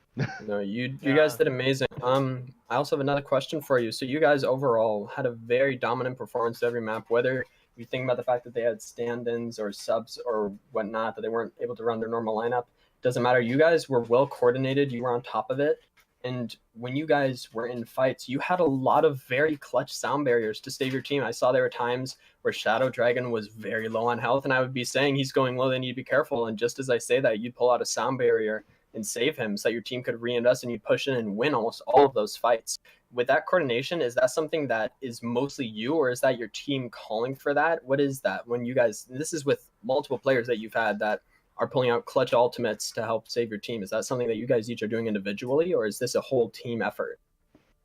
No, you guys did amazing. I also have another question for you. So you guys overall had a very dominant performance every map, whether you think about the fact that they had stand-ins or subs or whatnot, that they weren't able to run their normal lineup. Doesn't matter. You guys were well coordinated. You were on top of it. And when you guys were in fights, you had a lot of very clutch sound barriers to save your team. I saw there were times where Shadow Dragon was very low on health, and I would be saying he's going low, they need to be careful. And just as I say that, you'd pull out a sound barrier and save him so that your team could reinvest and you'd push in and win almost all of those fights. With that coordination, is that something that is mostly you, or is that your team calling for that? What is that when you guys, this is with multiple players that you've had that are pulling out clutch ultimates to help save your team. Is that something that you guys each are doing individually, or is this a whole team effort?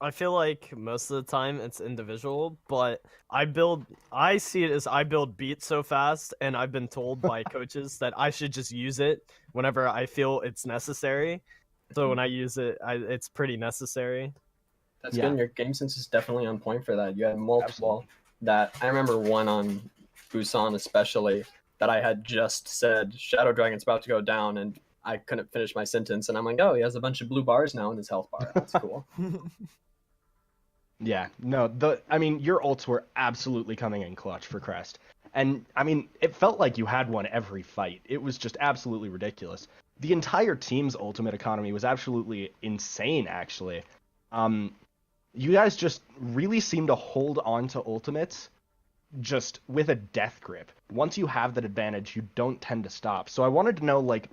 I feel like most of the time it's individual, but I see it as I build beats so fast, and I've been told by coaches that I should just use it whenever I feel it's necessary. So when I use it, it's pretty necessary. That's good. And your game sense is definitely on point for that. You had multiple that I remember one on Busan especially that I had just said Shadow Dragon's about to go down, and I couldn't finish my sentence, and I'm like, oh, he has a bunch of blue bars now in his health bar. That's cool. Yeah, no, I mean, your ults were absolutely coming in clutch for Crest. And, I mean, it felt like you had one every fight. It was just absolutely ridiculous. The entire team's ultimate economy was absolutely insane, actually. You guys just really seem to hold on to ultimates just with a death grip. Once you have that advantage, you don't tend to stop. So I wanted to know, like,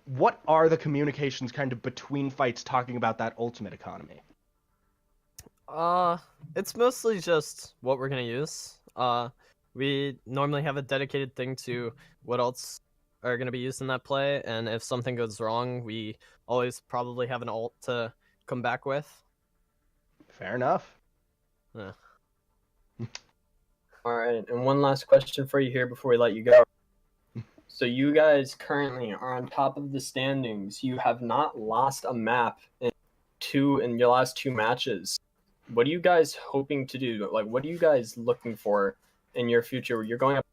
what are the communications kind of between fights talking about that ultimate economy? It's mostly just what we're gonna use. We normally have a dedicated thing to what else are gonna be used in that play, and if something goes wrong, we always probably have an ult to come back with. Fair enough. Yeah. All right, and one last question for you here before we let you go. So you guys currently are on top of the standings. You have not lost a map in your last two matches. What are you guys hoping to do? Like, what are you guys looking for in your future? You're going up.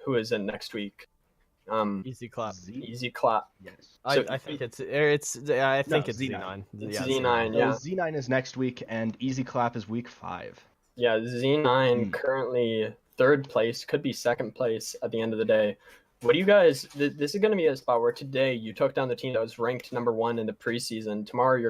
Who is it next week? Easy clap. Easy clap. Yes. So, I think it's Z9. It's Z9. Yeah. So Z9 is next week, and Easy Clap is week 5. Yeah, Z9 currently third place, could be second place at the end of the day. What do you guys? This is going to be a spot where today you took down the team that was ranked number 1 in the preseason. Tomorrow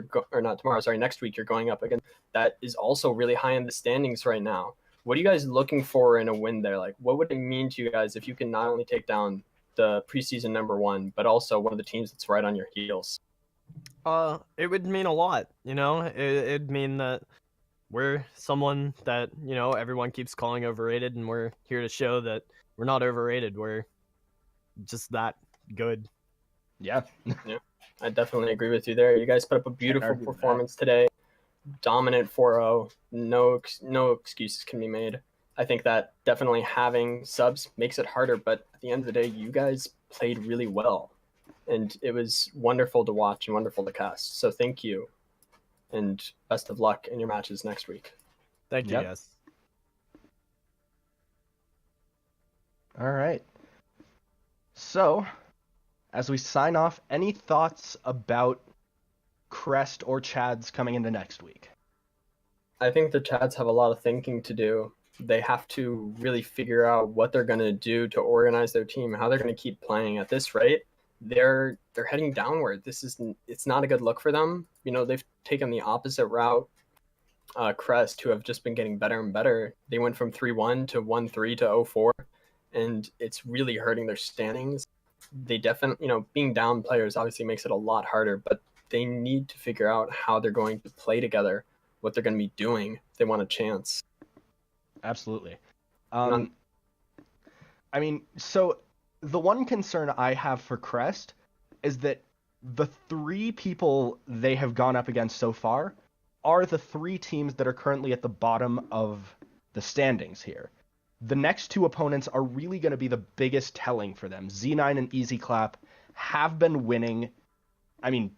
next week you're going up again. That is also really high in the standings right now. What are you guys looking for in a win there? Like, what would it mean to you guys if you can not only take down the preseason number 1, but also one of the teams that's right on your heels? It would mean a lot. You know, it'd mean that we're someone that, you know, everyone keeps calling overrated, and we're here to show that we're not overrated. We're just that good. Yeah. Yeah, I definitely agree with you there. You guys put up a beautiful performance today. Dominant 4-0. No excuses can be made. I think that definitely having subs makes it harder, but at the end of the day, you guys played really well. And it was wonderful to watch and wonderful to cast. So thank you. And best of luck in your matches next week. Thank you, guys. All right. So, as we sign off, any thoughts about Crest or Chads coming into next week? I think the Chads have a lot of thinking to do. They have to really figure out what they're going to do to organize their team, how they're going to keep playing. At this rate, they're heading downward. It's not a good look for them. You know, they've taken the opposite route. Crest, who have just been getting better and better. They went from 3-1 to 1-3 to 0-4, and it's really hurting their standings. They definitely, you know, being down players obviously makes it a lot harder, but they need to figure out how they're going to play together, what they're going to be doing if they want a chance. Absolutely. I mean, so the one concern I have for Crest is that the 3 people they have gone up against so far are the 3 teams that are currently at the bottom of the standings here. The next 2 opponents are really going to be the biggest telling for them. Z9 and Easy Clap have been winning, I mean,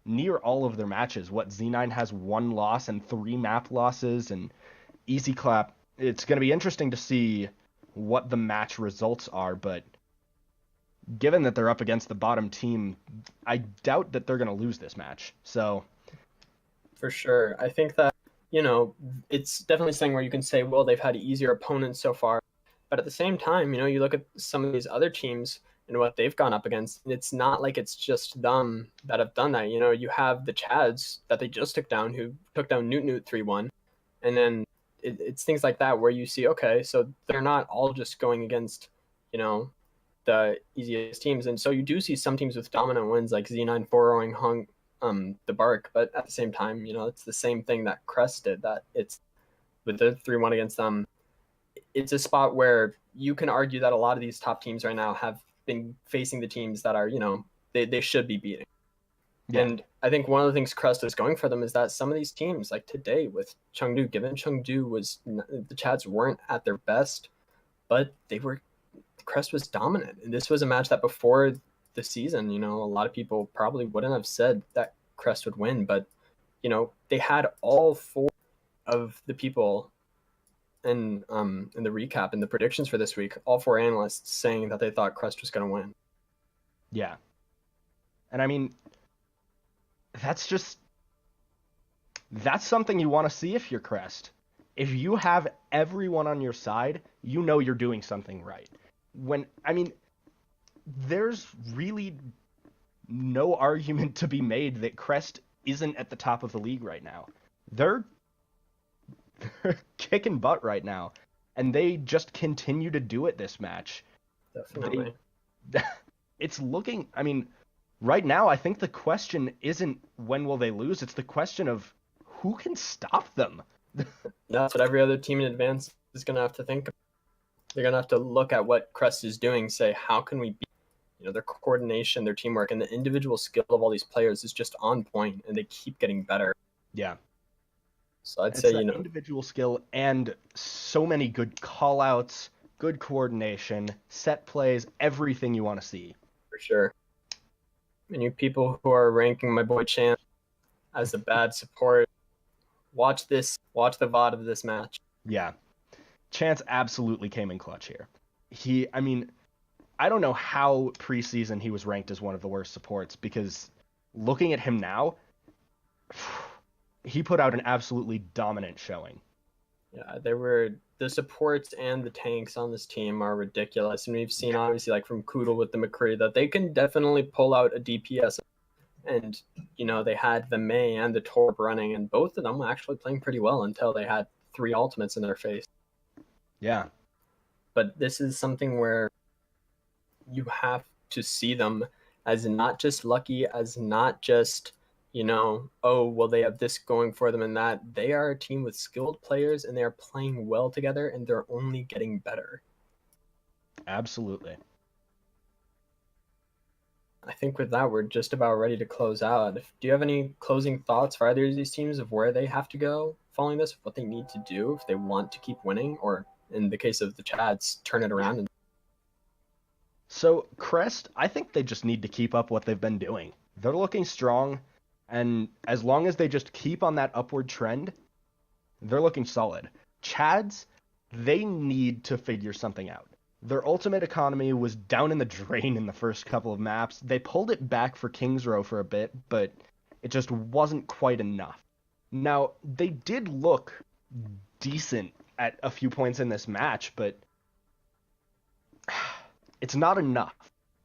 near all of their matches. Z9 has 1 loss and 3 map losses, and Easy Clap it's going to be interesting to see what the match results are, but given that they're up against the bottom team, I doubt that they're going to lose this match. So, for sure, I think that, you know, it's definitely something where you can say, well, they've had easier opponents so far, but at the same time, you know, you look at some of these other teams and what they've gone up against, and it's not like it's just them that have done that. You know, you have the Chads that they just took down, who took down Newt 3-1, and then it's things like that where you see, okay, so they're not all just going against, you know, the easiest teams, and so you do see some teams with dominant wins like Z9 4-0ing Hung the Bark, but at the same time, you know, it's the same thing that Crest did. That it's with the 3-1 against them. It's a spot where you can argue that a lot of these top teams right now have been facing the teams that are, you know, they should be beating. Yeah. And I think one of the things Crest is going for them is that some of these teams, like today with Chengdu, given Chengdu was, the Chads weren't at their best, but Crest was dominant. And this was a match that before the season, you know, a lot of people probably wouldn't have said that Crest would win, but, you know, they had all four of the people in the recap and the predictions for this week, all four analysts saying that they thought Crest was going to win. Yeah. And I mean, that's something you want to see if you're Crest. If you have everyone on your side, you know you're doing something right. There's really no argument to be made that Crest isn't at the top of the league right now. They're kicking butt right now, and they just continue to do it this match. Definitely. It's looking, right now, I think the question isn't when will they lose, it's the question of who can stop them. That's what every other team in advance is going to have to think of. They're going to have to look at what Crest is doing, say, how can we beat, you know, their coordination, their teamwork, and the individual skill of all these players is just on point, and they keep getting better. Yeah. So I'd say, you know, individual skill and so many good call-outs, good coordination, set plays, everything you want to see. For sure. And you people who are ranking my boy Chance as a bad support, watch the VOD of this match. Yeah. Chance absolutely came in clutch here. I don't know how preseason he was ranked as one of the worst supports, because looking at him now, he put out an absolutely dominant showing. Yeah, the supports and the tanks on this team are ridiculous. And we've seen, obviously, like from Koodle with the McCree, that they can definitely pull out a DPS. And, you know, they had the Mei and the Torb running, and both of them were actually playing pretty well until they had 3 ultimates in their face. Yeah. But this is something where you have to see them as not just lucky, as not just, you know, oh, well, they have this going for them and that. They are a team with skilled players, and they are playing well together, and they're only getting better. Absolutely. I think with that, we're just about ready to close out. Do you have any closing thoughts for either of these teams of where they have to go following this, what they need to do if they want to keep winning, or in the case of the Chads, turn it around? So, Crest, I think they just need to keep up what they've been doing. They're looking strong, and as long as they just keep on that upward trend, they're looking solid. Chads, they need to figure something out. Their ultimate economy was down in the drain in the first couple of maps. They pulled it back for King's Row for a bit, but it just wasn't quite enough. Now, they did look decent at a few points in this match, but it's not enough.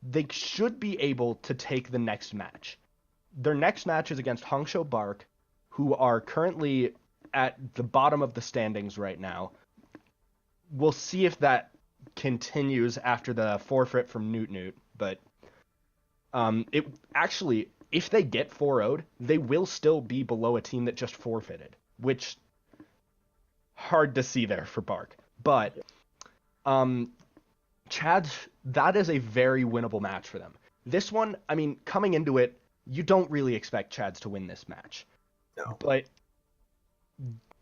They should be able to take the next match. Their next match is against Hongsho Bark, who are currently at the bottom of the standings right now. We'll see if that continues after the forfeit from Newt, but if they get 4-0'd, they will still be below a team that just forfeited, which hard to see there for Bark. But Chads, that is a very winnable match for them. This one, coming into it, you don't really expect Chads to win this match. No. But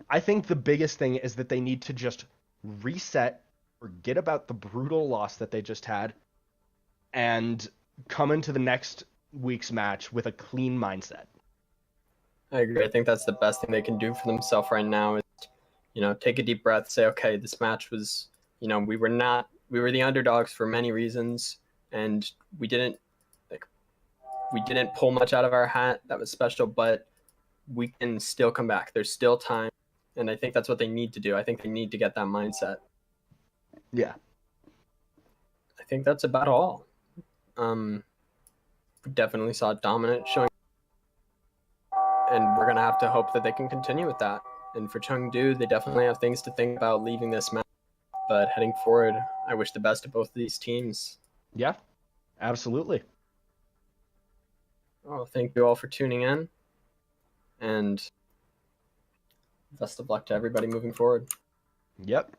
I think the biggest thing is that they need to just reset, forget about the brutal loss that they just had, and come into the next week's match with a clean mindset. I agree. I think that's the best thing they can do for themselves right now, is take a deep breath, say, okay, this match was, we were the underdogs for many reasons, and we didn't pull much out of our hat that was special, but we can still come back. There's still time. And I think that's what they need to do. I think they need to get that mindset. Yeah. I think that's about all. We definitely saw dominant showing. And we're going to have to hope that they can continue with that. And for Chengdu, they definitely have things to think about leaving this match. But heading forward, I wish the best to both of these teams. Yeah, absolutely. Well, thank you all for tuning in. And best of luck to everybody moving forward. Yep.